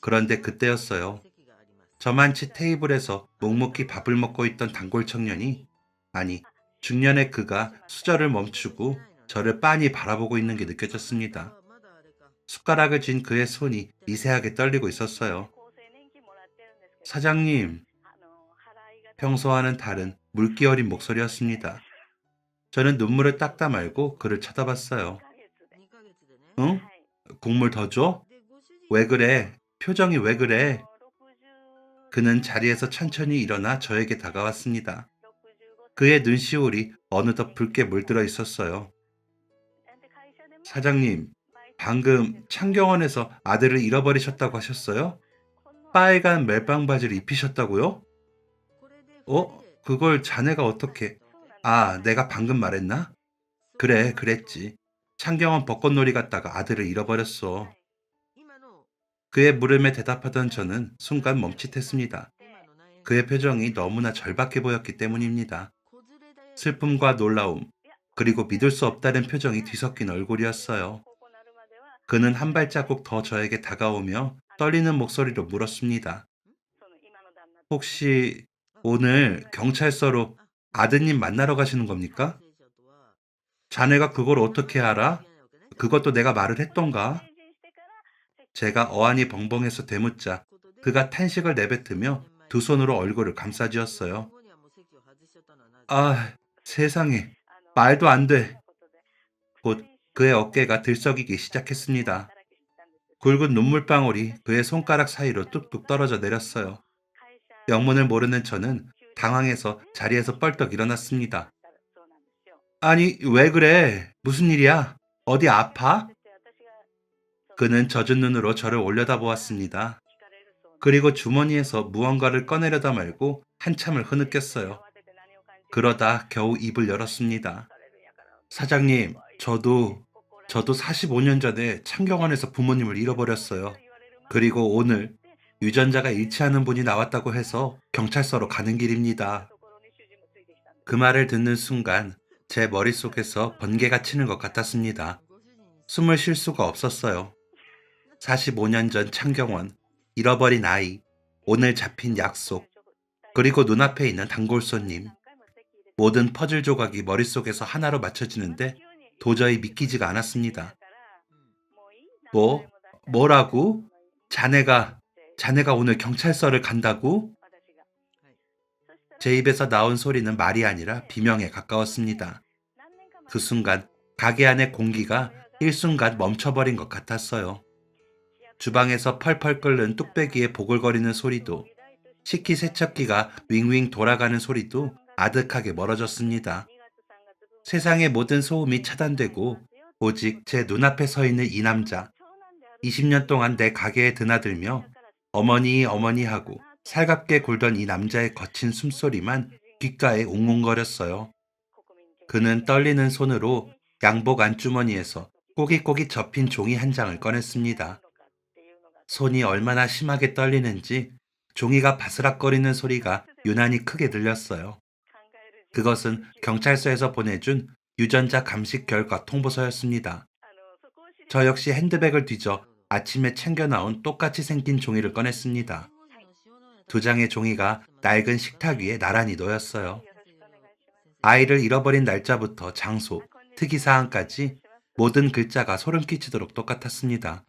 그런데 그때였어요. 저만치 테이블에서 묵묵히 밥을 먹고 있던 단골 청년이, 아니, 중년의 그가 수저를 멈추고 저를 빤히 바라보고 있는 게 느껴졌습니다. 숟가락을 쥔 그의 손이 미세하게 떨리고 있었어요. 사장님, 평소와는 다른 물기 어린 목소리였습니다. 저는 눈물을 닦다 말고 그를 쳐다봤어요. 응? 국물 더 줘? 왜 그래? 표정이 왜 그래? 그는 자리에서 천천히 일어나 저에게 다가왔습니다. 그의 눈시울이 어느덧 붉게 물들어 있었어요. 사장님, 방금 창경원에서 아들을 잃어버리셨다고 하셨어요? 빨간 멜빵 바지를 입히셨다고요? 그걸 자네가 어떻게... 아, 내가 방금 말했나? 그래, 그랬지. 창경원 벚꽃놀이 갔다가 아들을 잃어버렸어. 그의 물음에 대답하던 저는 순간 멈칫했습니다. 그의 표정이 너무나 절박해 보였기 때문입니다. 슬픔과 놀라움, 그리고 믿을 수 없다는 표정이 뒤섞인 얼굴이었어요. 그는 한 발자국 더 저에게 다가오며 떨리는 목소리로 물었습니다. 혹시 오늘 경찰서로 아드님 만나러 가시는 겁니까? 자네가 그걸 어떻게 알아? 그것도 내가 말을 했던가? 제가 어안이 벙벙해서 되묻자 그가 탄식을 내뱉으며 두 손으로 얼굴을 감싸쥐었어요. 아, 세상에. 말도 안 돼. 곧 그의 어깨가 들썩이기 시작했습니다. 굵은 눈물방울이 그의 손가락 사이로 뚝뚝 떨어져 내렸어요. 영문을 모르는 저는 당황해서 자리에서 뻘떡 일어났습니다. 아니, 왜 그래? 무슨 일이야? 어디 아파? 그는 젖은 눈으로 저를 올려다보았습니다. 그리고 주머니에서 무언가를 꺼내려다 말고 한참을 흐느꼈어요. 그러다 겨우 입을 열었습니다. 사장님, 저도 45년 전에 창경원에서 부모님을 잃어버렸어요. 그리고 오늘 유전자가 일치하는 분이 나왔다고 해서 경찰서로 가는 길입니다. 그 말을 듣는 순간 제 머릿속에서 번개가 치는 것 같았습니다. 숨을 쉴 수가 없었어요. 45년 전 창경원, 잃어버린 아이, 오늘 잡힌 약속, 그리고 눈앞에 있는 단골 손님. 모든 퍼즐 조각이 머릿속에서 하나로 맞춰지는데 도저히 믿기지가 않았습니다. 뭐? 뭐라고? 자네가 오늘 경찰서를 간다고? 제 입에서 나온 소리는 말이 아니라 비명에 가까웠습니다. 그 순간 가게 안의 공기가 일순간 멈춰버린 것 같았어요. 주방에서 펄펄 끓는 뚝배기의 보글거리는 소리도, 식기세척기가 윙윙 돌아가는 소리도 아득하게 멀어졌습니다. 세상의 모든 소음이 차단되고 오직 제 눈앞에 서 있는 이 남자, 20년 동안 내 가게에 드나들며 어머니 어머니 하고 살갑게 굴던 이 남자의 거친 숨소리만 귓가에 웅웅거렸어요. 그는 떨리는 손으로 양복 안주머니에서 꼬깃꼬깃 접힌 종이 한 장을 꺼냈습니다. 손이 얼마나 심하게 떨리는지 종이가 바스락거리는 소리가 유난히 크게 들렸어요. 그것은 경찰서에서 보내준 유전자 감식 결과 통보서였습니다. 저 역시 핸드백을 뒤져 아침에 챙겨 나온 똑같이 생긴 종이를 꺼냈습니다. 두 장의 종이가 낡은 식탁 위에 나란히 놓였어요. 아이를 잃어버린 날짜부터 장소, 특이사항까지 모든 글자가 소름 끼치도록 똑같았습니다.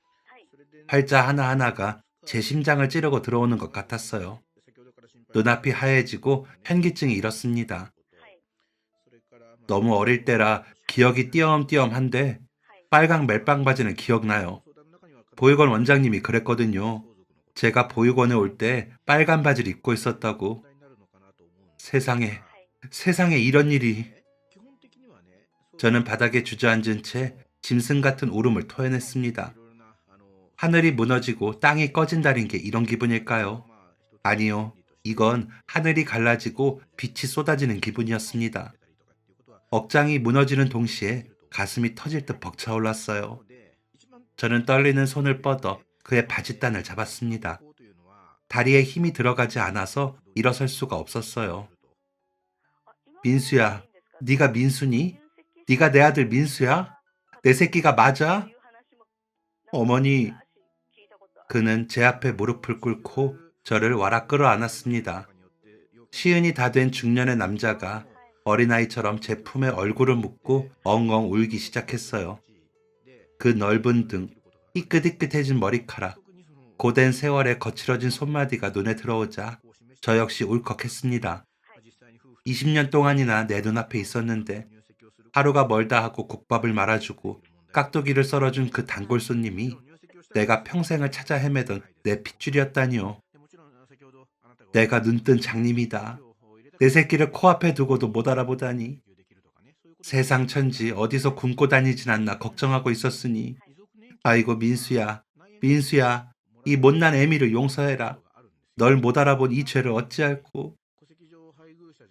활자 하나하나가 제 심장을 찌르고 들어오는 것 같았어요. 눈앞이 하얘지고 현기증이 일었습니다. 너무 어릴 때라 기억이 띄엄띄엄한데 빨강 멜빵 바지는 기억나요. 보육원 원장님이 그랬거든요. 제가 보육원에 올 때 빨간 바지를 입고 있었다고. 세상에, 세상에 이런 일이. 저는 바닥에 주저앉은 채 짐승 같은 울음을 토해냈습니다. 하늘이 무너지고 땅이 꺼진다는 게 이런 기분일까요? 아니요. 이건 하늘이 갈라지고 빛이 쏟아지는 기분이었습니다. 억장이 무너지는 동시에 가슴이 터질 듯 벅차올랐어요. 저는 떨리는 손을 뻗어 그의 바짓단을 잡았습니다. 다리에 힘이 들어가지 않아서 일어설 수가 없었어요. 민수야, 네가 민수니? 네가 내 아들 민수야? 내 새끼가 맞아? 어머니, 그는 제 앞에 무릎을 꿇고 저를 와락 끌어안았습니다. 시은이 다 된 중년의 남자가 어린아이처럼 제 품에 얼굴을 묻고 엉엉 울기 시작했어요. 그 넓은 등, 희끗희끗해진 머리카락, 고된 세월에 거칠어진 손마디가 눈에 들어오자 저 역시 울컥했습니다. 20년 동안이나 내 눈앞에 있었는데 하루가 멀다 하고 국밥을 말아주고 깍두기를 썰어준 그 단골 손님이 내가 평생을 찾아 헤매던 내 핏줄이었다니요. 내가 눈뜬 장님이다. 내 새끼를 코앞에 두고도 못 알아보다니. 세상 천지 어디서 굶고 다니진 않나 걱정하고 있었으니. 아이고 민수야, 민수야, 이 못난 애미를 용서해라. 널 못 알아본 이 죄를 어찌할꼬.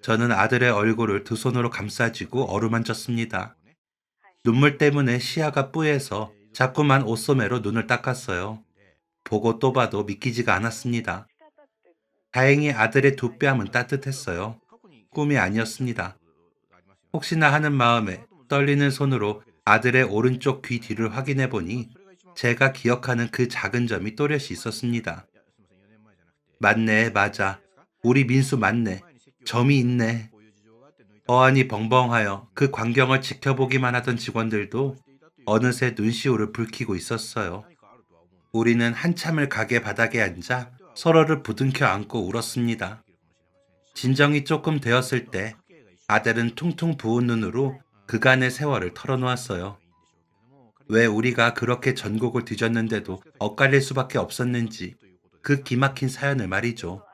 저는 아들의 얼굴을 두 손으로 감싸쥐고 어루만졌습니다. 눈물 때문에 시야가 뿌해서 자꾸만 옷소매로 눈을 닦았어요. 보고 또 봐도 믿기지가 않았습니다. 다행히 아들의 두 뺨은 따뜻했어요. 꿈이 아니었습니다. 혹시나 하는 마음에 떨리는 손으로 아들의 오른쪽 귀 뒤를 확인해 보니 제가 기억하는 그 작은 점이 또렷이 있었습니다. 맞네, 맞아. 우리 민수 맞네. 점이 있네. 어안이 벙벙하여 그 광경을 지켜보기만 하던 직원들도 어느새 눈시울을 붉히고 있었어요. 우리는 한참을 가게 바닥에 앉아 서로를 부둥켜 안고 울었습니다. 진정이 조금 되었을 때 아들은 퉁퉁 부은 눈으로 그간의 세월을 털어놓았어요. 왜 우리가 그렇게 전국을 뒤졌는데도 엇갈릴 수밖에 없었는지 그 기막힌 사연을 말이죠.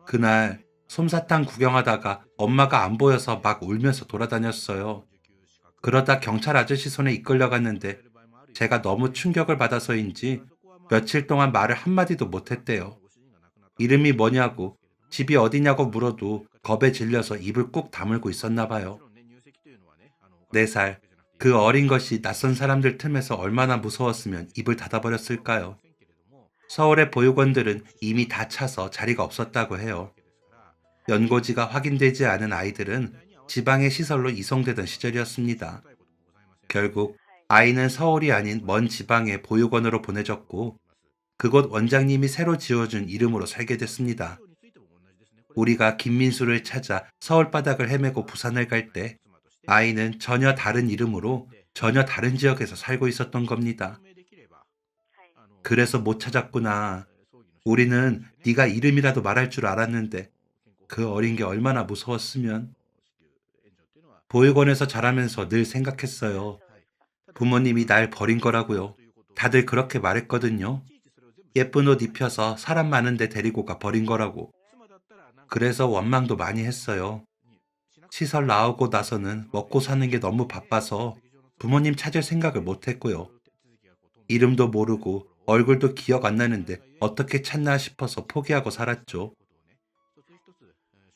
그날 솜사탕 구경하다가 엄마가 안 보여서 막 울면서 돌아다녔어요. 그러다 경찰 아저씨 손에 이끌려갔는데 제가 너무 충격을 받아서인지 며칠 동안 말을 한마디도 못했대요. 이름이 뭐냐고, 집이 어디냐고 물어도 겁에 질려서 입을 꾹 다물고 있었나 봐요. 4살, 그 어린 것이 낯선 사람들 틈에서 얼마나 무서웠으면 입을 닫아버렸을까요? 서울의 보육원들은 이미 다 차서 자리가 없었다고 해요. 연고지가 확인되지 않은 아이들은 지방의 시설로 이송되던 시절이었습니다. 결국 아이는 서울이 아닌 먼 지방의 보육원으로 보내졌고 그곳 원장님이 새로 지어준 이름으로 살게 됐습니다. 우리가 김민수를 찾아 서울바닥을 헤매고 부산을 갈 때 아이는 전혀 다른 이름으로 전혀 다른 지역에서 살고 있었던 겁니다. 그래서 못 찾았구나. 우리는 네가 이름이라도 말할 줄 알았는데 그 어린 게 얼마나 무서웠으면. 보육원에서 자라면서 늘 생각했어요. 부모님이 날 버린 거라고요. 다들 그렇게 말했거든요. 예쁜 옷 입혀서 사람 많은데 데리고 가 버린 거라고. 그래서 원망도 많이 했어요. 시설 나오고 나서는 먹고 사는 게 너무 바빠서 부모님 찾을 생각을 못 했고요. 이름도 모르고 얼굴도 기억 안 나는데 어떻게 찾나 싶어서 포기하고 살았죠.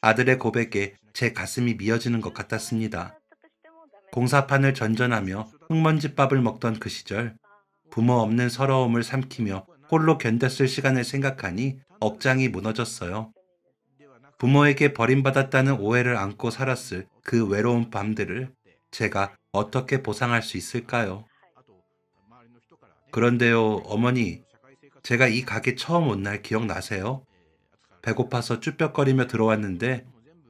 아들의 고백에 제 가슴이 미어지는 것 같았습니다. 공사판을 전전하며 흙먼지밥을 먹던 그 시절, 부모 없는 서러움을 삼키며 홀로 견뎠을 시간을 생각하니 억장이 무너졌어요. 부모에게 버림받았다는 오해를 안고 살았을 그 외로운 밤들을 제가 어떻게 보상할 수 있을까요? 그런데요, 어머니, 제가 이 가게 처음 온 날 기억나세요? 배고파서 쭈뼛거리며 들어왔는데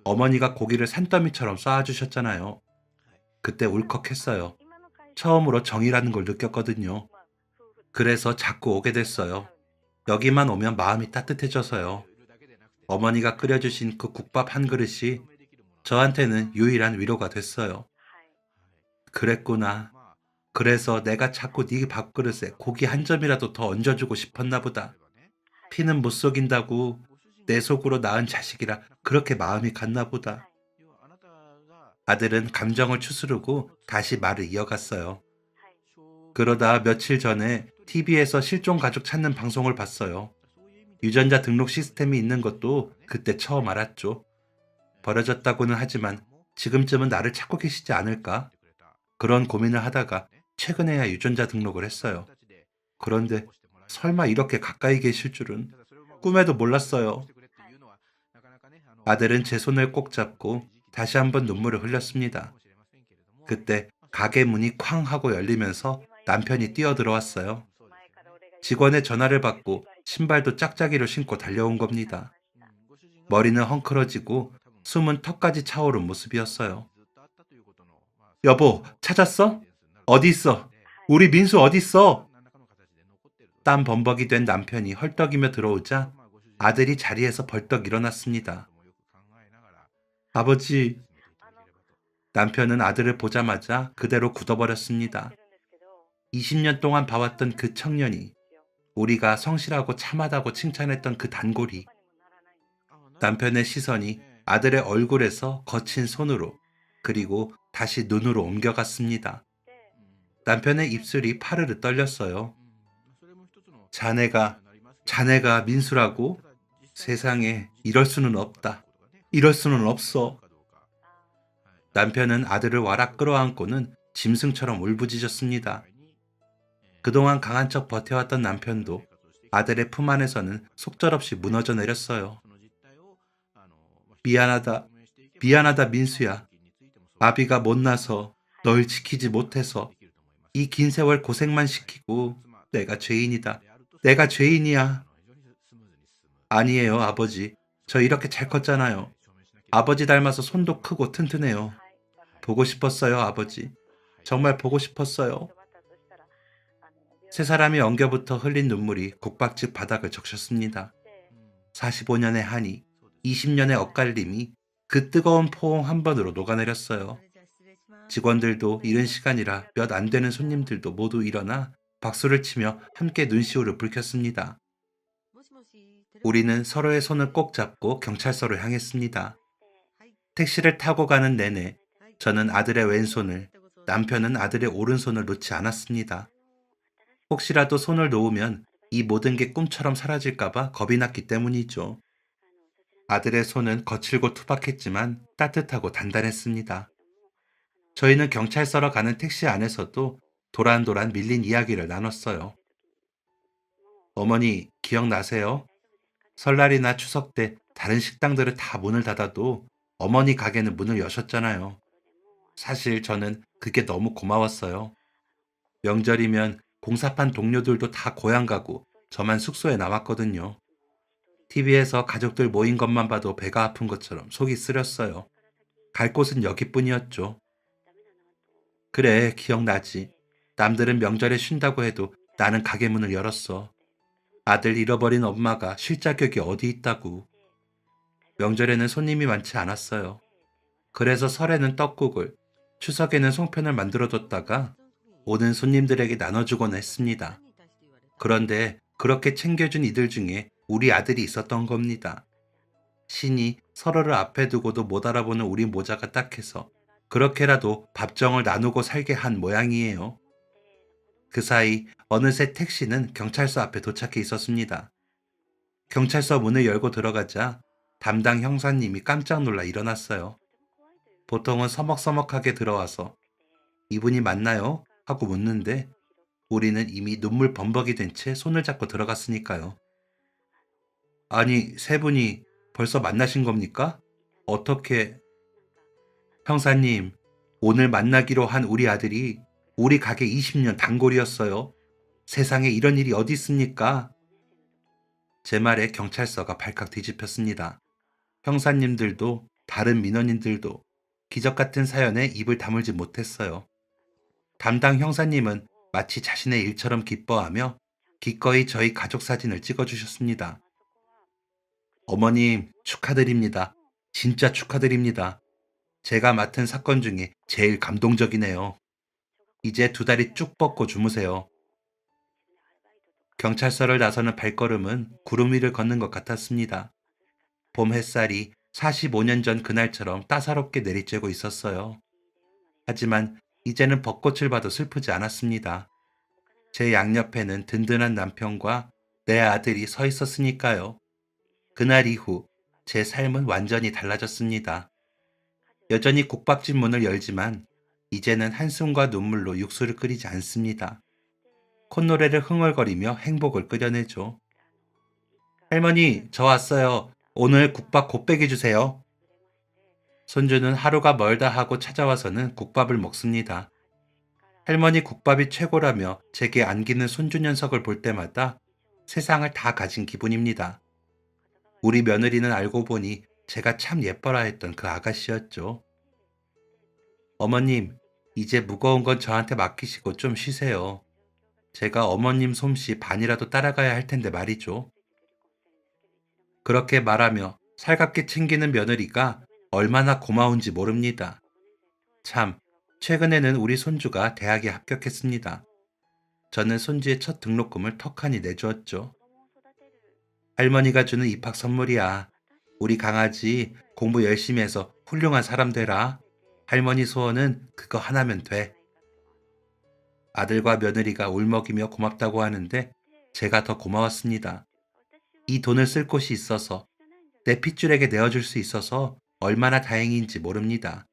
어머니가 고기를 산더미처럼 쌓아주셨잖아요. 그때 울컥했어요. 처음으로 정이라는 걸 느꼈거든요. 그래서 자꾸 오게 됐어요. 여기만 오면 마음이 따뜻해져서요. 어머니가 끓여주신 그 국밥 한 그릇이 저한테는 유일한 위로가 됐어요. 그랬구나. 그래서 내가 자꾸 네 밥그릇에 고기 한 점이라도 더 얹어주고 싶었나 보다. 피는 못 속인다고 내 속으로 낳은 자식이라 그렇게 마음이 갔나 보다. 아들은 감정을 추스르고 다시 말을 이어갔어요. 그러다 며칠 전에 TV에서 실종 가족 찾는 방송을 봤어요. 유전자 등록 시스템이 있는 것도 그때 처음 알았죠. 버려졌다고는 하지만 지금쯤은 나를 찾고 계시지 않을까? 그런 고민을 하다가 최근에야 유전자 등록을 했어요. 그런데 설마 이렇게 가까이 계실 줄은 꿈에도 몰랐어요. 아들은 제 손을 꼭 잡고 다시 한번 눈물을 흘렸습니다. 그때 가게 문이 쾅 하고 열리면서 남편이 뛰어들어왔어요. 직원의 전화를 받고 신발도 짝짝이로 신고 달려온 겁니다. 머리는 헝클어지고 숨은 턱까지 차오른 모습이었어요. 여보, 찾았어? 어디 있어? 우리 민수 어디 있어? 땀 범벅이 된 남편이 헐떡이며 들어오자 아들이 자리에서 벌떡 일어났습니다. 아버지, 남편은 아들을 보자마자 그대로 굳어버렸습니다. 20년 동안 봐왔던 그 청년이, 우리가 성실하고 참하다고 칭찬했던 그 단골이, 남편의 시선이 아들의 얼굴에서 거친 손으로 그리고 다시 눈으로 옮겨갔습니다. 남편의 입술이 파르르 떨렸어요. 자네가, 자네가 민수라고? 세상에 이럴 수는 없다. 이럴 수는 없어. 남편은 아들을 와락 끌어안고는 짐승처럼 울부짖었습니다. 그동안 강한 척 버텨왔던 남편도 아들의 품 안에서는 속절없이 무너져 내렸어요. 미안하다. 미안하다 민수야. 아비가 못나서 널 지키지 못해서 이 긴 세월 고생만 시키고 내가 죄인이다. 내가 죄인이야. 아니에요 아버지. 저 이렇게 잘 컸잖아요. 아버지 닮아서 손도 크고 튼튼해요. 보고 싶었어요 아버지. 정말 보고 싶었어요. 세 사람이 엉겨붙어 흘린 눈물이 국밥집 바닥을 적셨습니다. 45년의 한이, 20년의 엇갈림이 그 뜨거운 포옹 한 번으로 녹아내렸어요. 직원들도 이른 시간이라 몇 안 되는 손님들도 모두 일어나 박수를 치며 함께 눈시울을 붉혔습니다. 우리는 서로의 손을 꼭 잡고 경찰서로 향했습니다. 택시를 타고 가는 내내 저는 아들의 왼손을, 남편은 아들의 오른손을 놓지 않았습니다. 혹시라도 손을 놓으면 이 모든 게 꿈처럼 사라질까봐 겁이 났기 때문이죠. 아들의 손은 거칠고 투박했지만 따뜻하고 단단했습니다. 저희는 경찰서로 가는 택시 안에서도 도란도란 밀린 이야기를 나눴어요. 어머니, 기억나세요? 설날이나 추석 때 다른 식당들은 다 문을 닫아도 어머니 가게는 문을 여셨잖아요. 사실 저는 그게 너무 고마웠어요. 명절이면 공사판 동료들도 다 고향 가고 저만 숙소에 남았거든요. TV에서 가족들 모인 것만 봐도 배가 아픈 것처럼 속이 쓰렸어요. 갈 곳은 여기뿐이었죠. 그래, 기억나지. 남들은 명절에 쉰다고 해도 나는 가게 문을 열었어. 아들 잃어버린 엄마가 쉴 자격이 어디 있다고. 명절에는 손님이 많지 않았어요. 그래서 설에는 떡국을, 추석에는 송편을 만들어뒀다가 오는 손님들에게 나눠주곤 했습니다. 그런데 그렇게 챙겨준 이들 중에 우리 아들이 있었던 겁니다. 신이 서로를 앞에 두고도 못 알아보는 우리 모자가 딱해서 그렇게라도 밥정을 나누고 살게 한 모양이에요. 그 사이 어느새 택시는 경찰서 앞에 도착해 있었습니다. 경찰서 문을 열고 들어가자 담당 형사님이 깜짝 놀라 일어났어요. 보통은 서먹서먹하게 들어와서 이분이 맞나요? 하고 묻는데 우리는 이미 눈물 범벅이 된 채 손을 잡고 들어갔으니까요. 아니, 세 분이 벌써 만나신 겁니까? 어떻게... 형사님, 오늘 만나기로 한 우리 아들이 우리 가게 20년 단골이었어요. 세상에 이런 일이 어디 있습니까? 제 말에 경찰서가 발칵 뒤집혔습니다. 형사님들도 다른 민원인들도 기적 같은 사연에 입을 다물지 못했어요. 담당 형사님은 마치 자신의 일처럼 기뻐하며 기꺼이 저희 가족 사진을 찍어주셨습니다. 어머님, 축하드립니다. 진짜 축하드립니다. 제가 맡은 사건 중에 제일 감동적이네요. 이제 두 다리 쭉 뻗고 주무세요. 경찰서를 나서는 발걸음은 구름 위를 걷는 것 같았습니다. 봄 햇살이 45년 전 그날처럼 따사롭게 내리쬐고 있었어요. 하지만 이제는 벚꽃을 봐도 슬프지 않았습니다. 제 양옆에는 든든한 남편과 내 아들이 서 있었으니까요. 그날 이후 제 삶은 완전히 달라졌습니다. 여전히 국밥집 문을 열지만 이제는 한숨과 눈물로 육수를 끓이지 않습니다. 콧노래를 흥얼거리며 행복을 끓여내죠. 할머니, 저 왔어요. 오늘 국밥 곱빼기 주세요. 손주는 하루가 멀다 하고 찾아와서는 국밥을 먹습니다. 할머니 국밥이 최고라며 제게 안기는 손주 녀석을 볼 때마다 세상을 다 가진 기분입니다. 우리 며느리는 알고 보니 제가 참 예뻐라 했던 그 아가씨였죠. 어머님, 이제 무거운 건 저한테 맡기시고 좀 쉬세요. 제가 어머님 솜씨 반이라도 따라가야 할 텐데 말이죠. 그렇게 말하며 살갑게 챙기는 며느리가 얼마나 고마운지 모릅니다. 참, 최근에는 우리 손주가 대학에 합격했습니다. 저는 손주의 첫 등록금을 턱하니 내주었죠. 할머니가 주는 입학 선물이야. 우리 강아지 공부 열심히 해서 훌륭한 사람 되라. 할머니 소원은 그거 하나면 돼. 아들과 며느리가 울먹이며 고맙다고 하는데 제가 더 고마웠습니다. 이 돈을 쓸 곳이 있어서 내 핏줄에게 내어줄 수 있어서 얼마나 다행인지 모릅니다.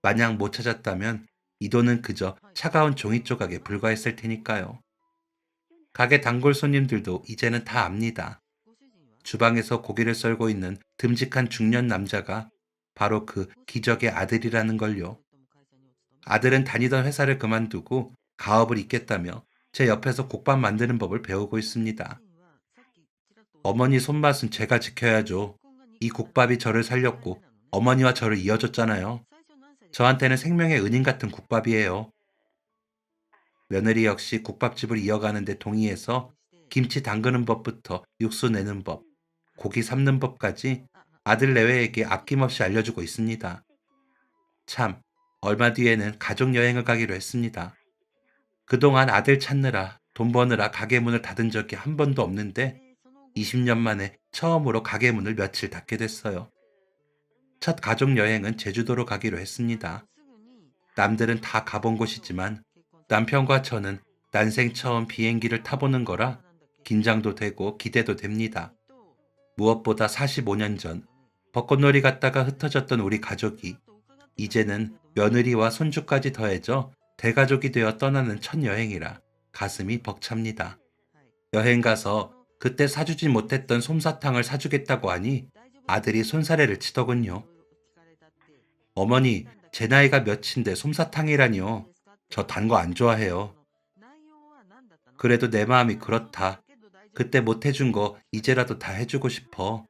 만약 못 찾았다면 이 돈은 그저 차가운 종이 조각에 불과했을 테니까요. 가게 단골 손님들도 이제는 다 압니다. 주방에서 고기를 썰고 있는 듬직한 중년 남자가 바로 그 기적의 아들이라는 걸요. 아들은 다니던 회사를 그만두고 가업을 잇겠다며 제 옆에서 국밥 만드는 법을 배우고 있습니다. 어머니 손맛은 제가 지켜야죠. 이 국밥이 저를 살렸고 어머니와 저를 이어줬잖아요. 저한테는 생명의 은인 같은 국밥이에요. 며느리 역시 국밥집을 이어가는 데 동의해서 김치 담그는 법부터 육수 내는 법, 고기 삶는 법까지 아들 내외에게 아낌없이 알려주고 있습니다. 참, 얼마 뒤에는 가족 여행을 가기로 했습니다. 그동안 아들 찾느라 돈 버느라 가게 문을 닫은 적이 한 번도 없는데 20년 만에 처음으로 가게 문을 며칠 닫게 됐어요. 첫 가족 여행은 제주도로 가기로 했습니다. 남들은 다 가본 곳이지만 남편과 저는 난생 처음 비행기를 타보는 거라 긴장도 되고 기대도 됩니다. 무엇보다 45년 전 벚꽃놀이 갔다가 흩어졌던 우리 가족이 이제는 며느리와 손주까지 더해져 대가족이 되어 떠나는 첫 여행이라 가슴이 벅찹니다. 여행 가서 그때 사주지 못했던 솜사탕을 사주겠다고 하니 아들이 손사래를 치더군요. 어머니, 제 나이가 몇인데 솜사탕이라니요. 저 단 거 안 좋아해요. 그래도 내 마음이 그렇다. 그때 못 해준 거 이제라도 다 해주고 싶어.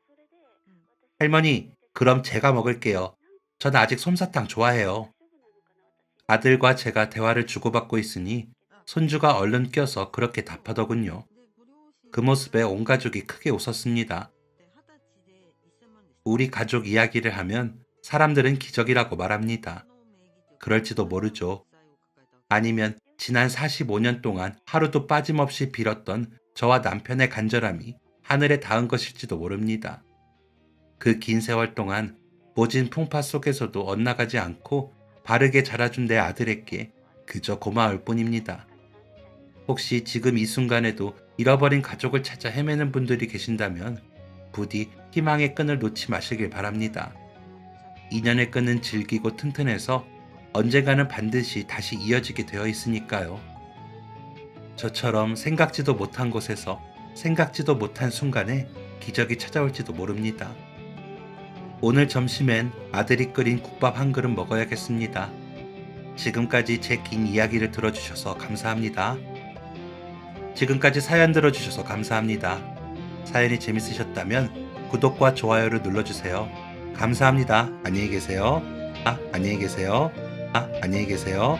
할머니, 그럼 제가 먹을게요. 전 아직 솜사탕 좋아해요. 아들과 제가 대화를 주고받고 있으니 손주가 얼른 껴서 그렇게 답하더군요. 그 모습에 온 가족이 크게 웃었습니다. 우리 가족 이야기를 하면 사람들은 기적이라고 말합니다. 그럴지도 모르죠. 아니면 지난 45년 동안 하루도 빠짐없이 빌었던 저와 남편의 간절함이 하늘에 닿은 것일지도 모릅니다. 그 긴 세월 동안 모진 풍파 속에서도 엇나가지 않고 바르게 자라준 내 아들에게 그저 고마울 뿐입니다. 혹시 지금 이 순간에도 잃어버린 가족을 찾아 헤매는 분들이 계신다면 부디 희망의 끈을 놓지 마시길 바랍니다. 인연의 끈은 질기고 튼튼해서 언젠가는 반드시 다시 이어지게 되어 있으니까요. 저처럼 생각지도 못한 곳에서 생각지도 못한 순간에 기적이 찾아올지도 모릅니다. 오늘 점심엔 아들이 끓인 국밥 한 그릇 먹어야겠습니다. 지금까지 제 긴 이야기를 들어주셔서 감사합니다. 지금까지 사연 들어주셔서 감사합니다. 사연이 재밌으셨다면 구독과 좋아요를 눌러주세요. 감사합니다. 안녕히 계세요. 안녕히 계세요. 안녕히 계세요.